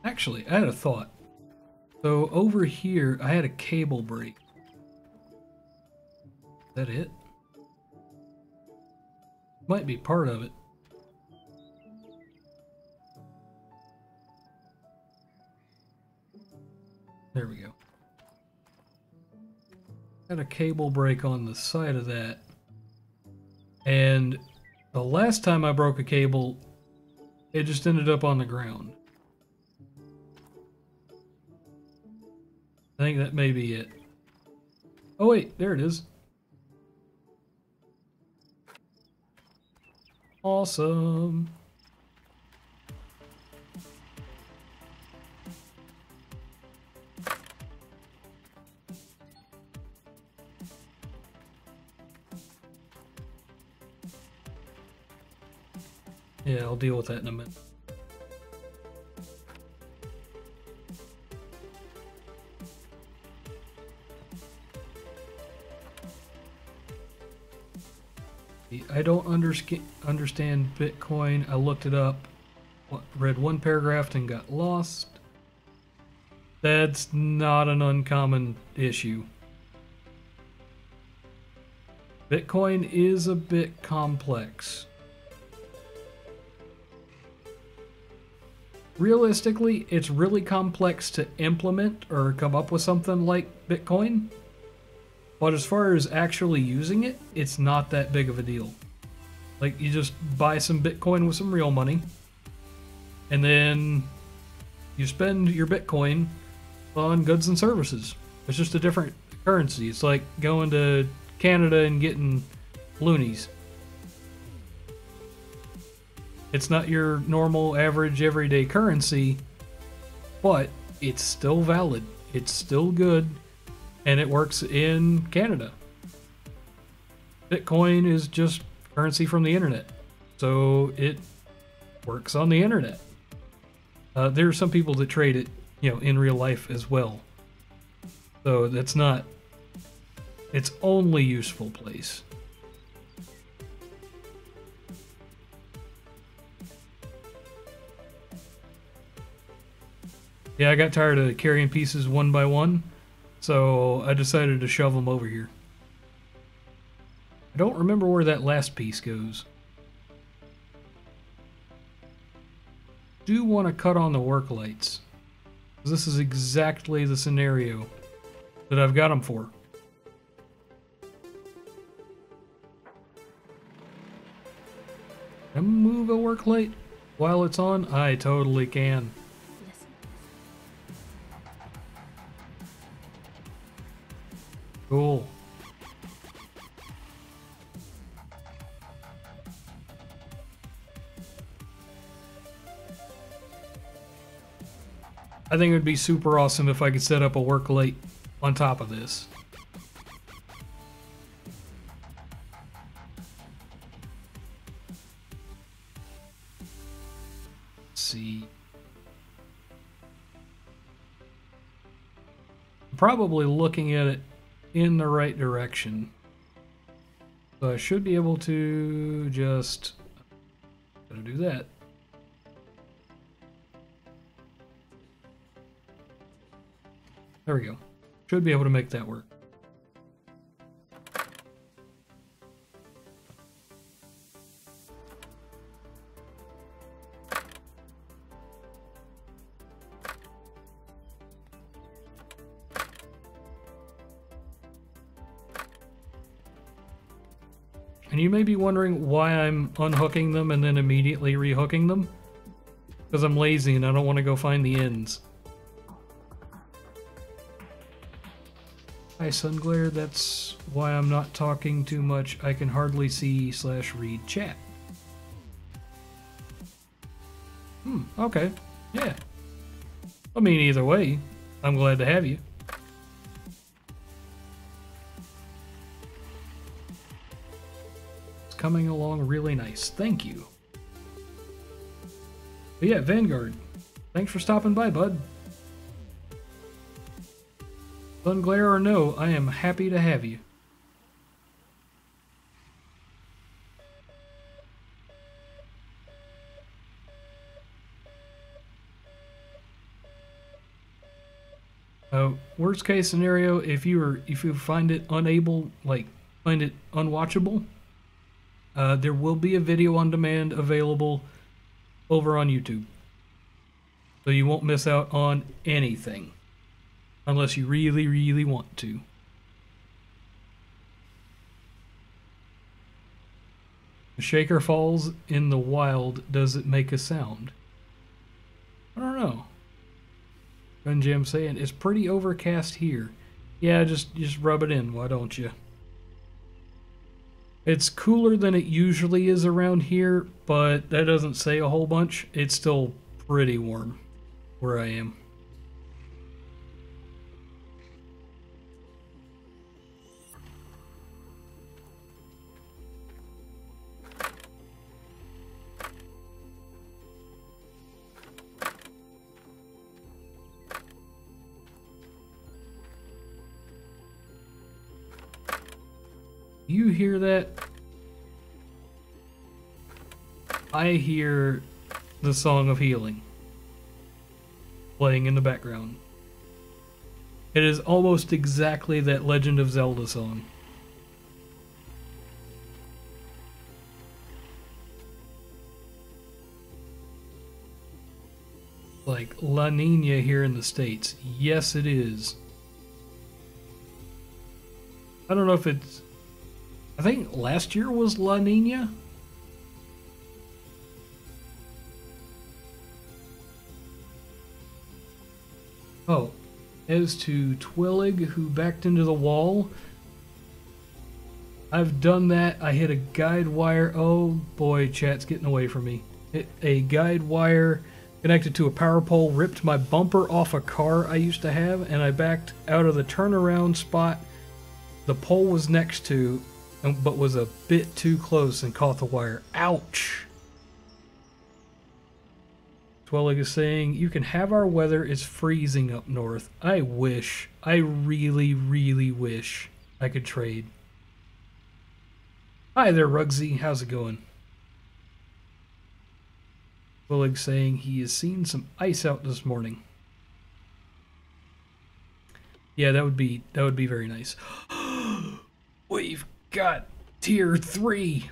Actually, I had a thought. So over here, I had a cable break. Is that it? Might be part of it. There we go. Had a cable break on the side of that. And the last time I broke a cable, it just ended up on the ground. I think that may be it. Oh wait, there it is. Awesome. Yeah, I'll deal with that in a minute. I don't understand Bitcoin. I looked it up, read one paragraph and got lost. That's not an uncommon issue. Bitcoin is a bit complex. Realistically, it's really complex to implement or come up with something like Bitcoin. But as far as actually using it, it's not that big of a deal. Like, you just buy some Bitcoin with some real money, and then you spend your Bitcoin on goods and services. It's just a different currency. It's like going to Canada and getting loonies. It's not your normal, average, everyday currency, but it's still valid. It's still good. And it works in Canada. Bitcoin is just currency from the internet. So it works on the internet. There are some people that trade it, in real life as well. So that's not its only useful place. Yeah, I got tired of carrying pieces one by one. So I decided to shove them over here. I don't remember where that last piece goes. Do want to cut on the work lights. This is exactly the scenario that I've got them for. Can I move a work light while it's on? I totally can. Cool. I think it would be super awesome if I could set up a work light on top of this. see. Probably looking at it in the right direction. So I should be able to just gotta do that. There we go. Should be able to make that work. And you may be wondering why I'm unhooking them and then immediately rehooking them. Because I'm lazy and I don't want to go find the ends. Hi sun glare, that's why I'm not talking too much. I can hardly see / read chat. Okay. Yeah. I mean, either way, I'm glad to have you. Coming along really nice. Thank you. But yeah, Vanguard, thanks for stopping by, bud. Sun glare or no, I am happy to have you. Worst case scenario, if you find it find it unwatchable, there will be a video on demand available over on YouTube. So you won't miss out on anything. Unless you really, really want to. The shaker falls in the wild, does it make a sound? I don't know. Gunjam saying, it's pretty overcast here. Yeah, just rub it in, why don't you? It's cooler than it usually is around here, but that doesn't say a whole bunch. It's still pretty warm where I am. You hear that? I hear the Song of Healing playing in the background. It is almost exactly that Legend of Zelda song. Like La Nina here in the States. Yes, it is. I don't know if it's... I think last year was La Nina. Oh, as to Twillig, who backed into the wall, I've done that. I hit a guide wire. Oh boy, chat's getting away from me. Hit a guide wire connected to a power pole, ripped my bumper off a car I used to have, and I backed out of the turnaround spot the pole was next to, but was a bit too close and caught the wire. Ouch! Twillig is saying, you can have our weather, it's freezing up north. I wish. I really, really wish I could trade. Hi there, Rugsy. How's it going? Twillig saying he has seen some ice out this morning. Yeah, that would be very nice. We've got tier 3.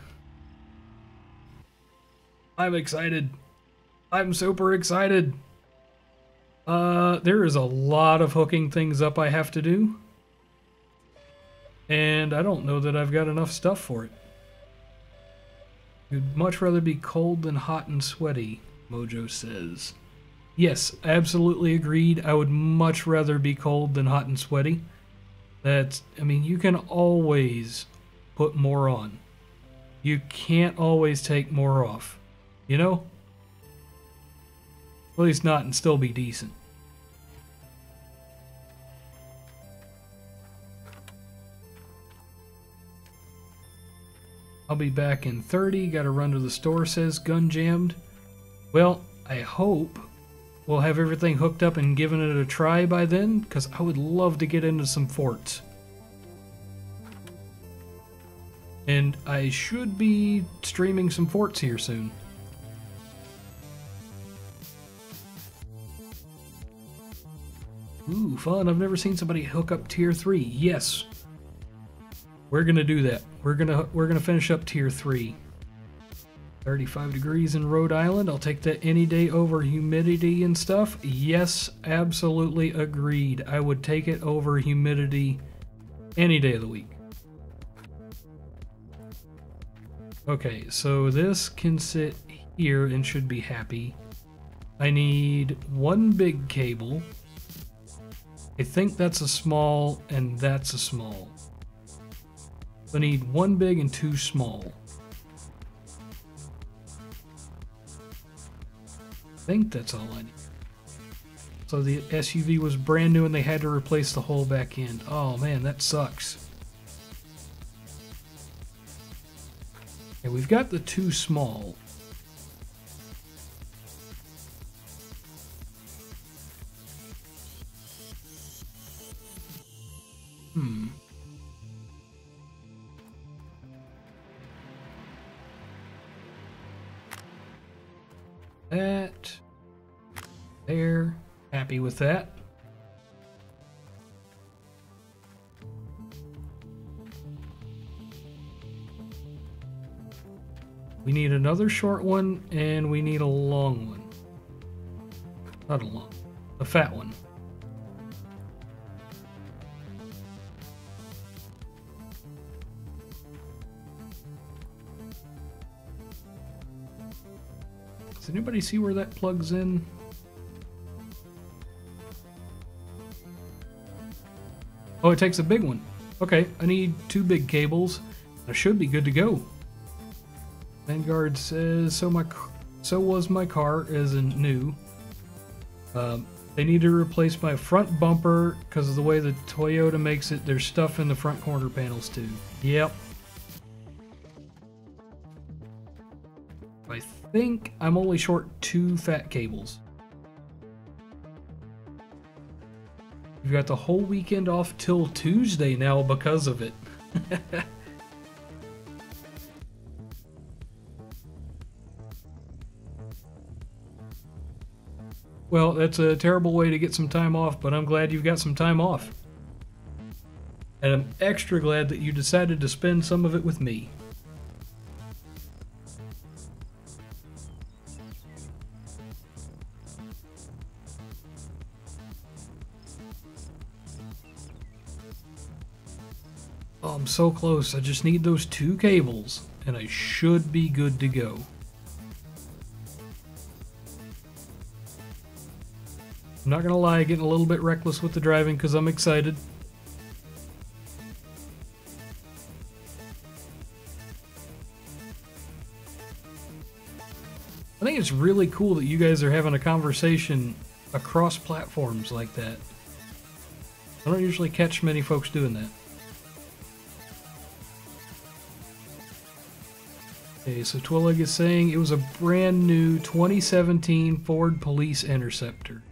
I'm excited. I'm super excited. There is a lot of hooking things up I have to do. And I don't know that I've got enough stuff for it. You'd much rather be cold than hot and sweaty, Mojo says. Yes, absolutely agreed. I would much rather be cold than hot and sweaty. I mean, you can always put more on. You can't always take more off. You know? At least not and still be decent. I'll be back in 30. Gotta run to the store, says Gun Jammed. Well, I hope we'll have everything hooked up and given it a try by then, because I would love to get into some forts. And I should be streaming some forts here soon. Ooh, fun. I've never seen somebody hook up tier 3. Yes. We're gonna do that. We're gonna finish up tier 3. 35 degrees in Rhode Island. I'll take that any day over humidity and stuff. Yes, absolutely agreed. I would take it over humidity any day of the week. Okay, so this can sit here and should be happy. I need one big cable. I think that's a small and that's a small. I need one big and two small. I think that's all I need. So the SUV was brand new and they had to replace the whole back end. Oh man, that sucks. Okay, we've got the two small. That. There. Happy with that. We need another short one, and we need a long one. Not a long, a fat one. Does anybody see where that plugs in? Oh, it takes a big one. Okay, I need two big cables. I should be good to go. Vanguard says, so was my car, as in new. They need to replace my front bumper because of the way the Toyota makes it. There's stuff in the front corner panels too. Yep. I think I'm only short two fat cables. You've got the whole weekend off till Tuesday now because of it. Well, that's a terrible way to get some time off, but I'm glad you've got some time off. And I'm extra glad that you decided to spend some of it with me. Oh, I'm so close. I just need those two cables, and I should be good to go. I'm not gonna lie, getting a little bit reckless with the driving because I'm excited. I think it's really cool that you guys are having a conversation across platforms like that. I don't usually catch many folks doing that. Okay, so Twillig is saying it was a brand new 2017 Ford Police Interceptor.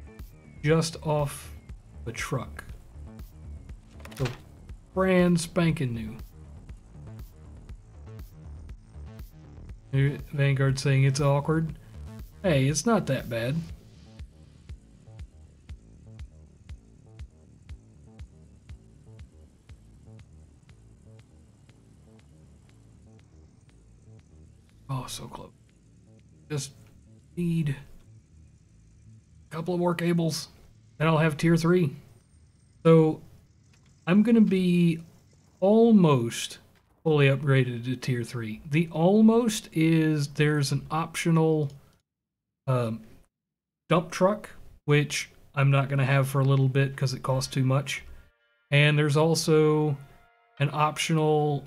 Just off the truck. So brand spanking new. Vanguard saying it's awkward. Hey, it's not that bad. Oh, so close. Just need a couple of more cables. And I'll have tier 3. So I'm going to be almost fully upgraded to tier 3. The almost is there's an optional dump truck, which I'm not going to have for a little bit because it costs too much. And there's also an optional,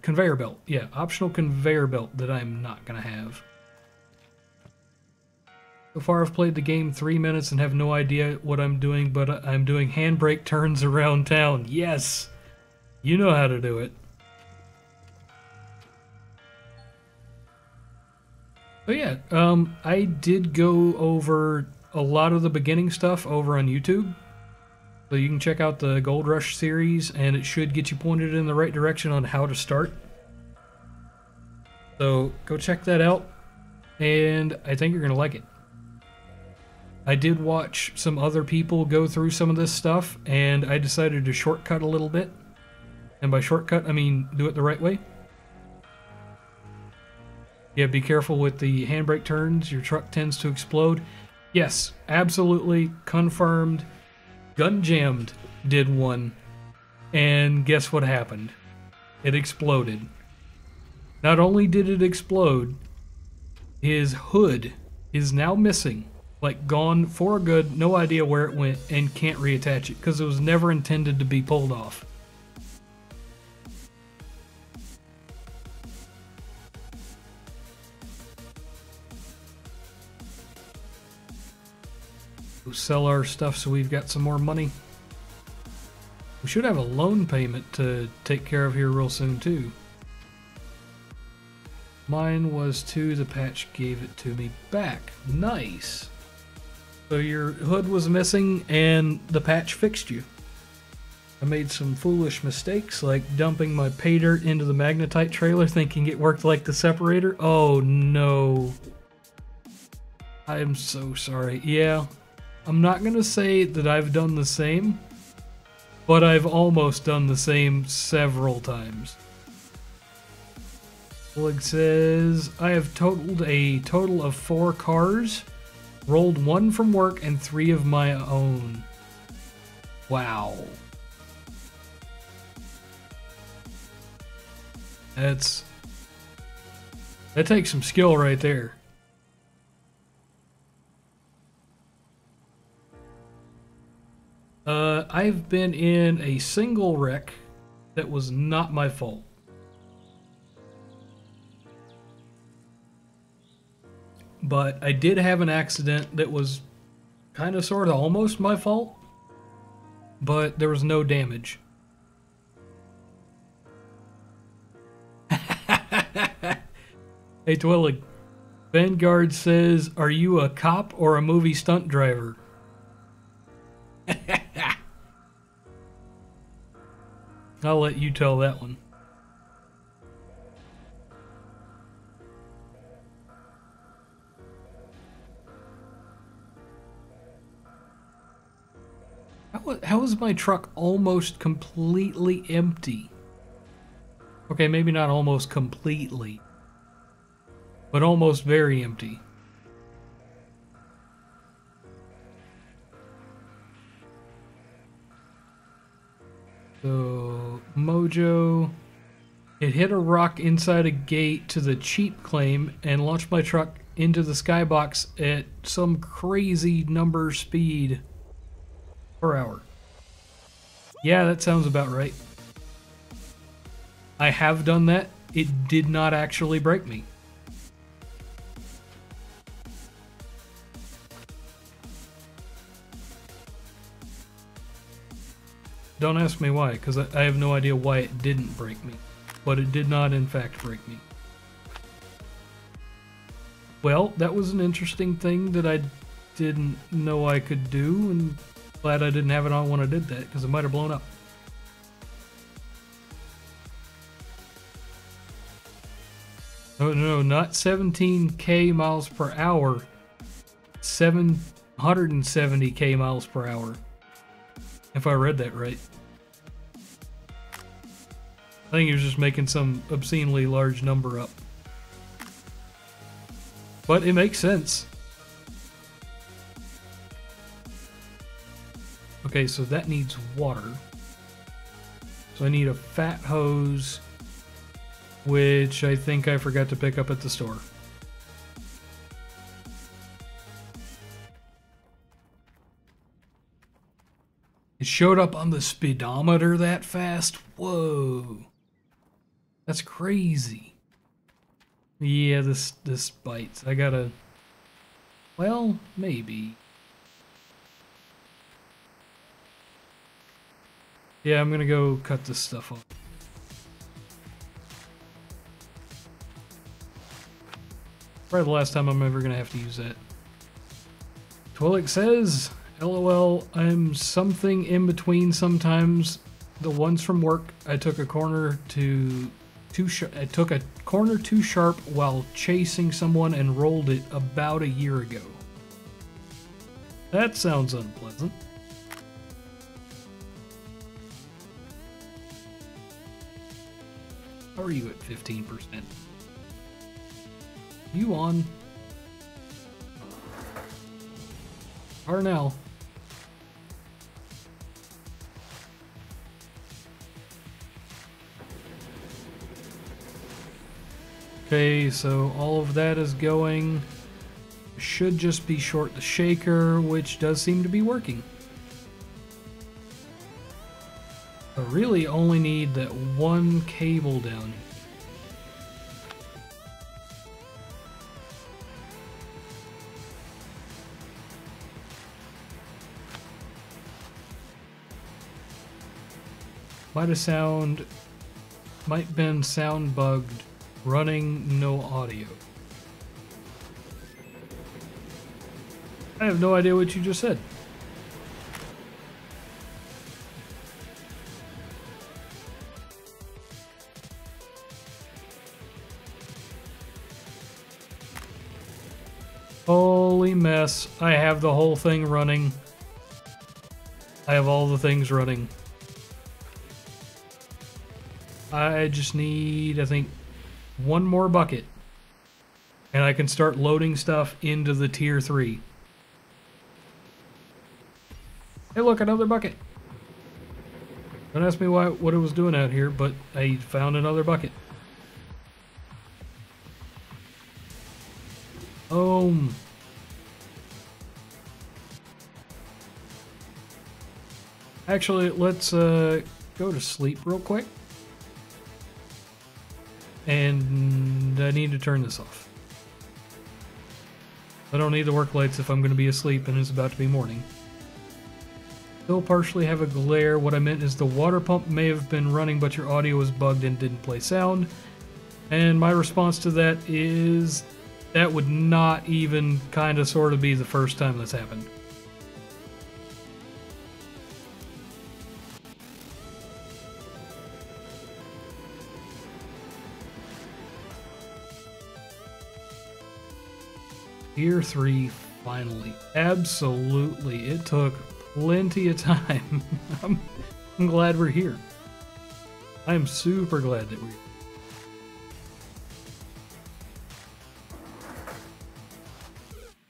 conveyor belt. Yeah, optional conveyor belt that I'm not going to have. So far I've played the game 3 minutes and have no idea what I'm doing, but I'm doing handbrake turns around town. Yes! You know how to do it. So yeah, I did go over a lot of the beginning stuff over on YouTube. So you can check out the Gold Rush series, and it should get you pointed in the right direction on how to start. So go check that out, and I think you're going to like it. I did watch some other people go through some of this stuff, and I decided to shortcut a little bit. And by shortcut, I mean do it the right way. Yeah, be careful with the handbrake turns. Your truck tends to explode. Yes, absolutely confirmed. Gun jammed did one. And guess what happened? It exploded. Not only did it explode, his hood is now missing. Like gone for good, no idea where it went, and can't reattach it because it was never intended to be pulled off. We'll sell our stuff so we've got some more money. We should have a loan payment to take care of here real soon too. Mine was 2, the patch gave it to me back. Nice. So your hood was missing and the patch fixed you. I made some foolish mistakes like dumping my pay dirt into the magnetite trailer thinking it worked like the separator. Oh no. I am so sorry. Yeah, I'm not gonna say that I've done the same, but I've almost done the same several times. Oleg says, I have totaled a total of 4 cars, rolled 1 from work and 3 of my own. Wow. That takes some skill right there. I've been in a single wreck that was not my fault. But I did have an accident that was kind of sort of almost my fault, but there was no damage. Hey Twillig, Vanguard says, are you a cop or a movie stunt driver? I'll let you tell that one. How is my truck almost completely empty? Okay, maybe not almost completely, but almost very empty. So, Mojo, it hit a rock inside a gate to the cheap claim and launched my truck into the skybox at some crazy number speed per hour. Yeah, that sounds about right. I have done that. It did not actually break me. Don't ask me why, because I have no idea why it didn't break me. But it did not, in fact, break me. Well, that was an interesting thing that I didn't know I could do, and glad I didn't have it on when I did that, because it might have blown up. Oh no, not 17k miles per hour. 770k miles per hour. If I read that right. I think he was just making some obscenely large number up. But it makes sense. Okay, so that needs water. So I need a fat hose, which I think I forgot to pick up at the store. It showed up on the speedometer that fast? Whoa. That's crazy. Yeah, this bites. I gotta... Well, maybe. Yeah, I'm gonna go cut this stuff off. Probably the last time I'm ever going to have to use that. Twillick says, LOL, I'm something in between sometimes. The ones from work, I took a corner too sharp while chasing someone and rolled it about a year ago. That sounds unpleasant. How are you at 15%? You on? Arnell. Okay, so all of that is going. Should just be short the shaker, which does seem to be working. I really only need that one cable down here. Might been sound bugged, running no audio. I have no idea what you just said. Holy mess. I have the whole thing running. I have all the things running. I just need, I think, one more bucket. And I can start loading stuff into the tier 3. Hey look, another bucket. Don't ask me what it was doing out here, but I found another bucket. Actually, let's go to sleep real quick. And I need to turn this off. I don't need the work lights if I'm going to be asleep and it's about to be morning. Still partially have a glare. What I meant is the water pump may have been running, but your audio was bugged and didn't play sound. And my response to that is that would not even kind of sort of be the first time that's happened. Tier 3, finally. Absolutely. It took plenty of time. I'm glad we're here. I'm super glad that we're here.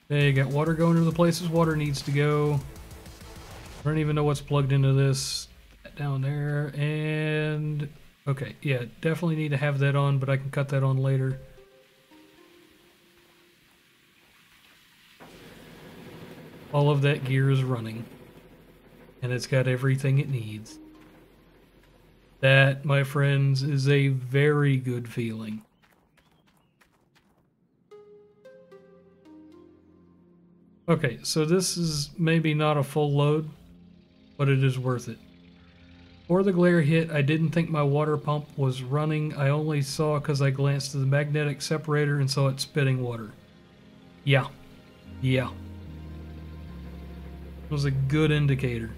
Okay, you got water going to the places water needs to go. I don't even know what's plugged into this. Down there, and... okay, yeah, definitely need to have that on, but I can cut that on later. All of that gear is running. And it's got everything it needs. That, my friends, is a very good feeling. Okay, so this is maybe not a full load, but it is worth it. Before the glare hit, I didn't think my water pump was running. I only saw because I glanced to the magnetic separator and saw it spitting water. Yeah. Yeah. It was a good indicator.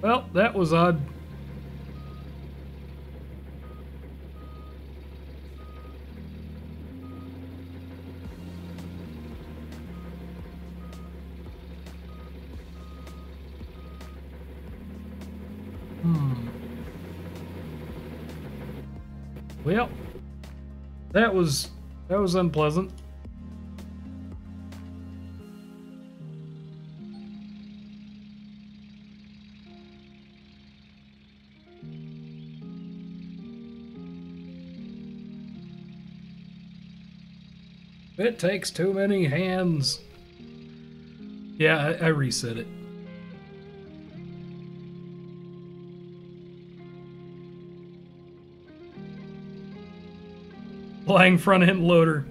Well, that was odd. Well, that was unpleasant. It takes too many hands. Yeah, I reset it. Flying front end loader.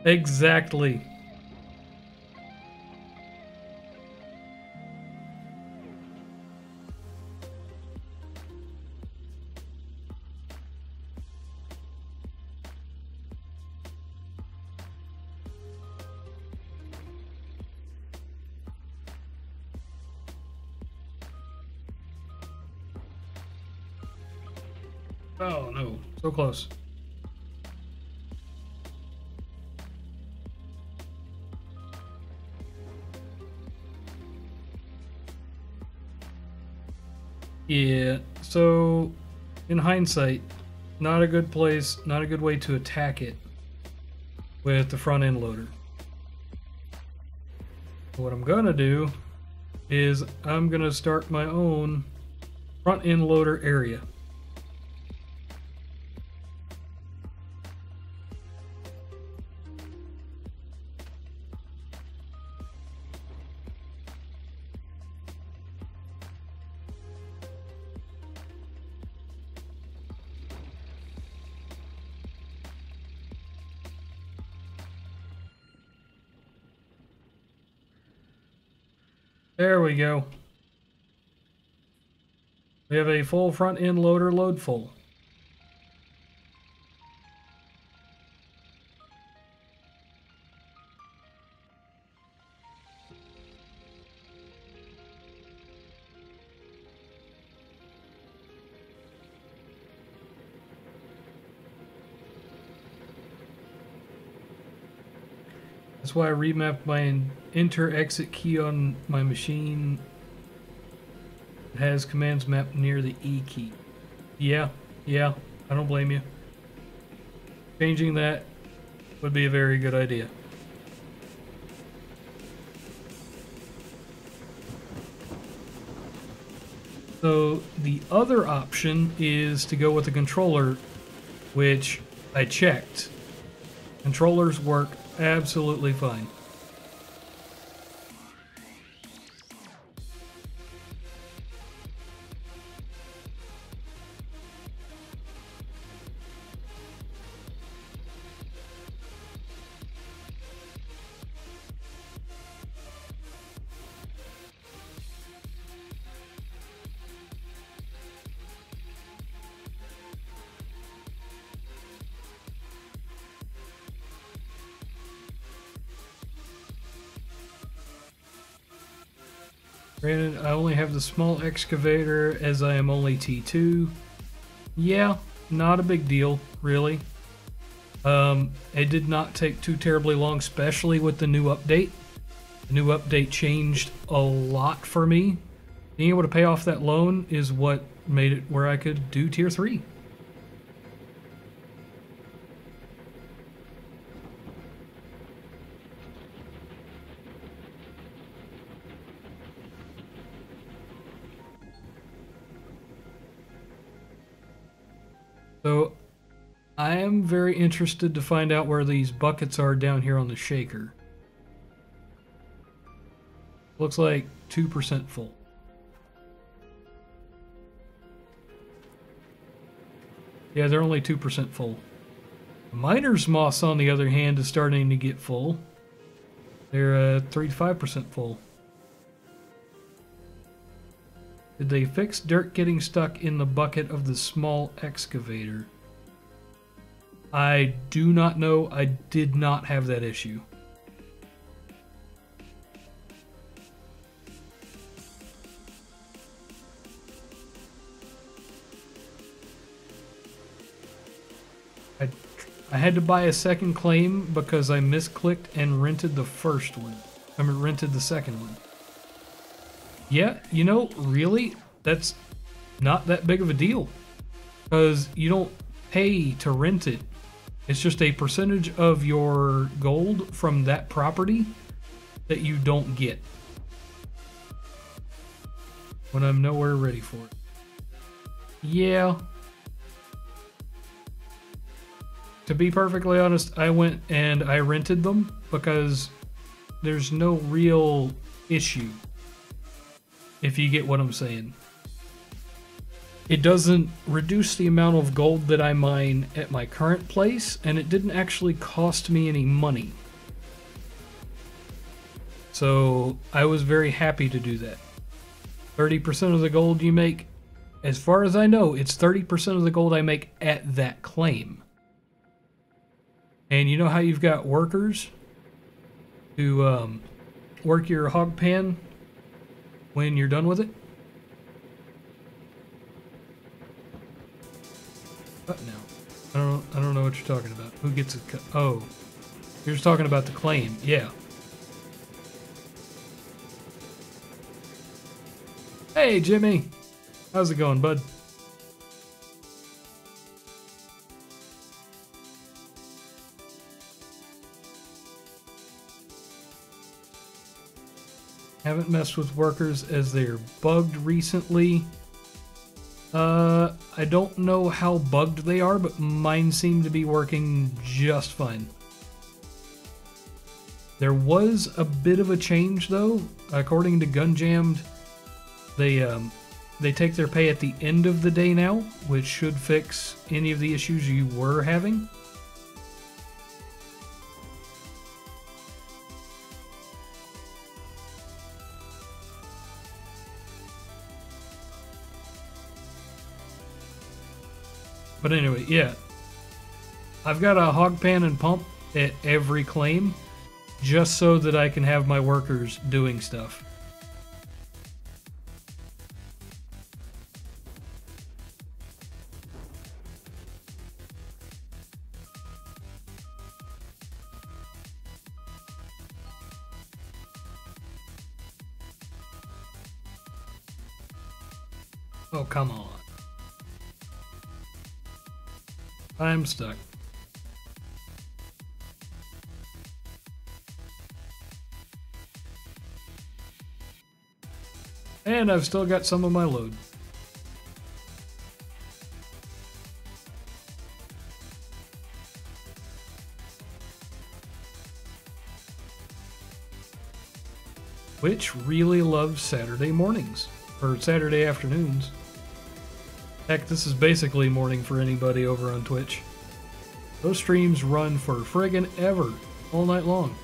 Exactly. Oh no, so close. Yeah, so in hindsight, not a good place, not a good way to attack it with the front end loader. What I'm gonna do is I'm gonna start my own front end loader area. There we go. We have a full front end loader load full. That's why I remapped my enter-exit key on my machine. It has commands mapped near the E key. Yeah, I don't blame you. Changing that would be a very good idea. So the other option is to go with the controller, which I checked. Controllers work absolutely fine. Granted, I only have the small excavator as I am only T2. Yeah, not a big deal, really. It did not take too terribly long, especially with the new update. The new update changed a lot for me. Being able to pay off that loan is what made it where I could do Tier 3. So, I am very interested to find out where these buckets are down here on the shaker. Looks like 2% full. Yeah, they're only 2% full. Miner's moss, on the other hand, is starting to get full. They're 3 to 5% full. Did they fix dirt getting stuck in the bucket of the small excavator? I do not know. I did not have that issue. I had to buy a second claim because I misclicked and rented the first one. I mean, rented the second one. Yeah, you know, really, that's not that big of a deal. Because you don't pay to rent it. It's just a percentage of your gold from that property that you don't get. When I'm nowhere ready for it. Yeah. To be perfectly honest, I went and I rented them because there's no real issue. If you get what I'm saying. It doesn't reduce the amount of gold that I mine at my current place, and it didn't actually cost me any money. So I was very happy to do that. 30% of the gold you make, as far as I know, it's 30% of the gold I make at that claim. And you know how you've got workers who work your hog pan when you're done with it? what you're talking about. Who gets it? Oh, you're just talking about the claim. Yeah. Hey, Jimmy. How's it going, bud? Haven't messed with workers as they're bugged recently. I don't know how bugged they are, but mine seem to be working just fine. There was a bit of a change though. According to Gunjammed, they take their pay at the end of the day now, which should fix any of the issues you were having. But anyway, yeah. I've got a hog pan and pump at every claim, just so that I can have my workers doing stuff. Oh, come on. I'm stuck. And I've still got some of my load. Which really loves Saturday mornings, or Saturday afternoons. Heck, this is basically morning for anybody over on Twitch. Those streams run for friggin' ever, all night long.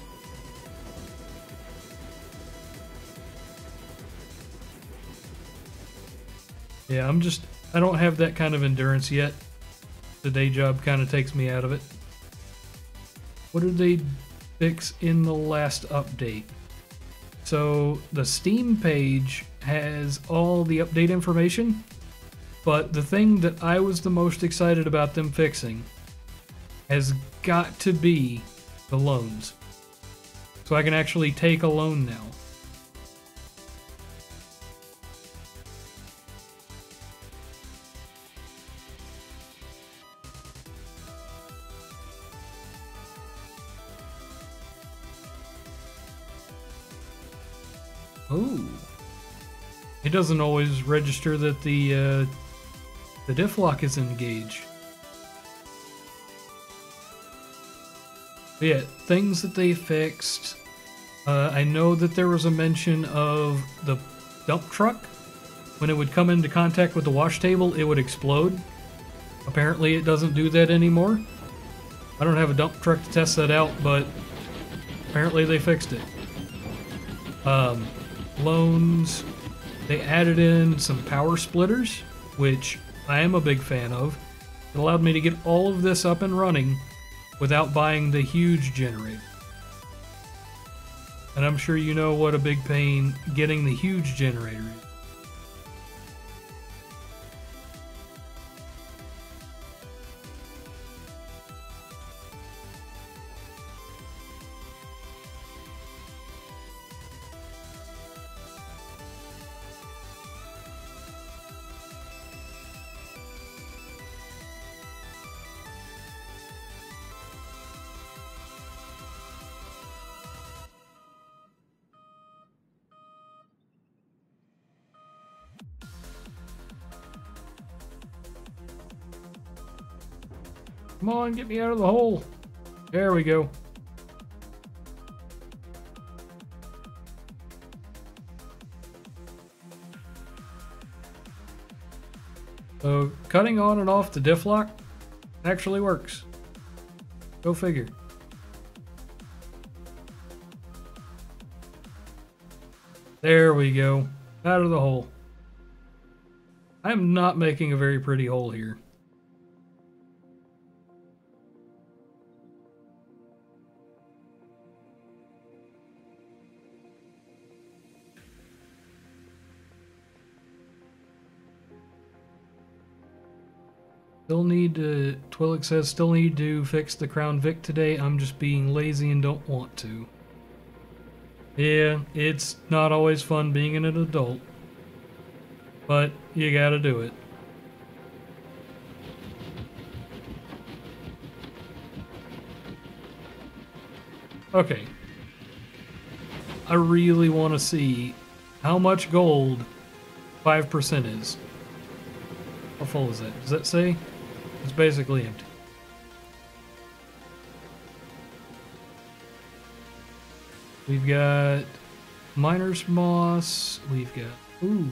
Yeah, I don't have that kind of endurance yet. The day job kind of takes me out of it. What did they fix in the last update? So the Steam page has all the update information, but the thing that I was the most excited about them fixing has got to be the loans. So I can actually take a loan now. Oh. It doesn't always register that the diff lock is engaged. But yeah, things that they fixed. I know that there was a mention of the dump truck. When it would come into contact with the wash table, it would explode. Apparently it doesn't do that anymore. I don't have a dump truck to test that out, but apparently they fixed it. Loans. They added in some power splitters, which I am a big fan of. It allowed me to get all of this up and running without buying the huge generator. And I'm sure you know what a big pain getting the huge generator is. Come on, get me out of the hole. There we go. So, cutting on and off the diff lock actually works. Go figure. There we go. Out of the hole. I'm not making a very pretty hole here. Still need to, Twillick says, still need to fix the Crown Vic today. I'm just being lazy and don't want to. Yeah, it's not always fun being an adult. But you gotta do it. Okay. I really want to see how much gold 5% is. How full is that? Does that say? It's basically empty. We've got miner's moss. We've got... Ooh.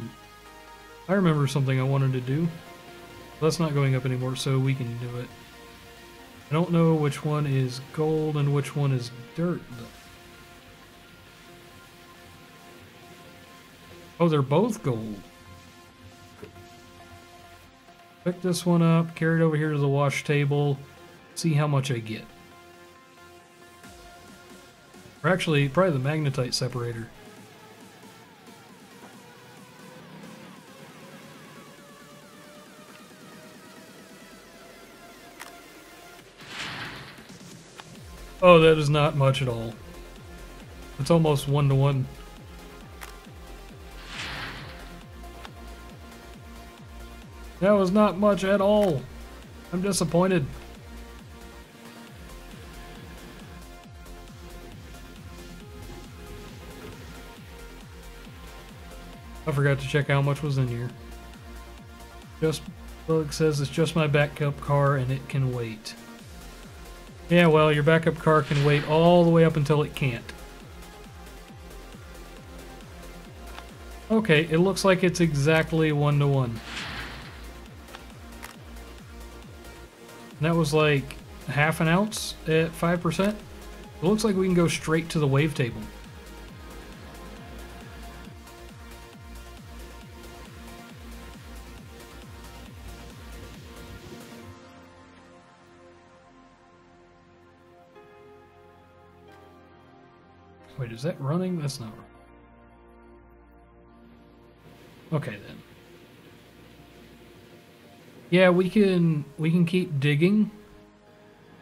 I remember something I wanted to do. That's not going up anymore, so we can do it. I don't know which one is gold and which one is dirt, though. Oh, they're both gold. Pick this one up, carry it over here to the wash table, see how much I get. Or actually, probably the magnetite separator. Oh, that is not much at all. It's almost 1-to-1. That was not much at all. I'm disappointed. I forgot to check how much was in here. Just, Bug says it's just my backup car and it can wait. Yeah, well, your backup car can wait all the way up until it can't. Okay, it looks like it's exactly 1-to-1. And that was like half an ounce at 5%. It looks like we can go straight to the wavetable. Wait, is that running? That's not running. Okay then. Yeah, we can keep digging,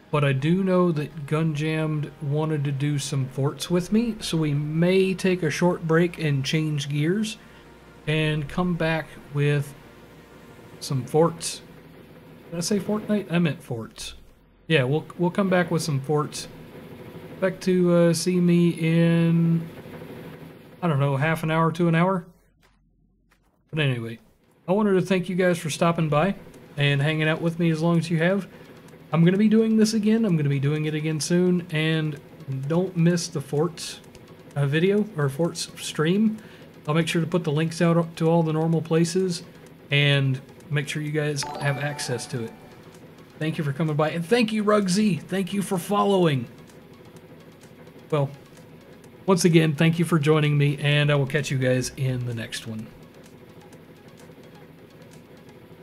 but I do know that Gunjammed wanted to do some forts with me, so we may take a short break and change gears and come back with some forts. Did I say Fortnite? I meant forts. Yeah, we'll come back with some forts. Expect to see me in, I don't know, half an hour to an hour. But anyway, I wanted to thank you guys for stopping by and hanging out with me as long as you have. I'm going to be doing this again. I'm going to be doing it again soon. And don't miss the forts video or forts stream. I'll make sure to put the links out to all the normal places and make sure you guys have access to it. Thank you for coming by. And thank you, Rugsy. Thank you for following. Well, once again, thank you for joining me, and I will catch you guys in the next one.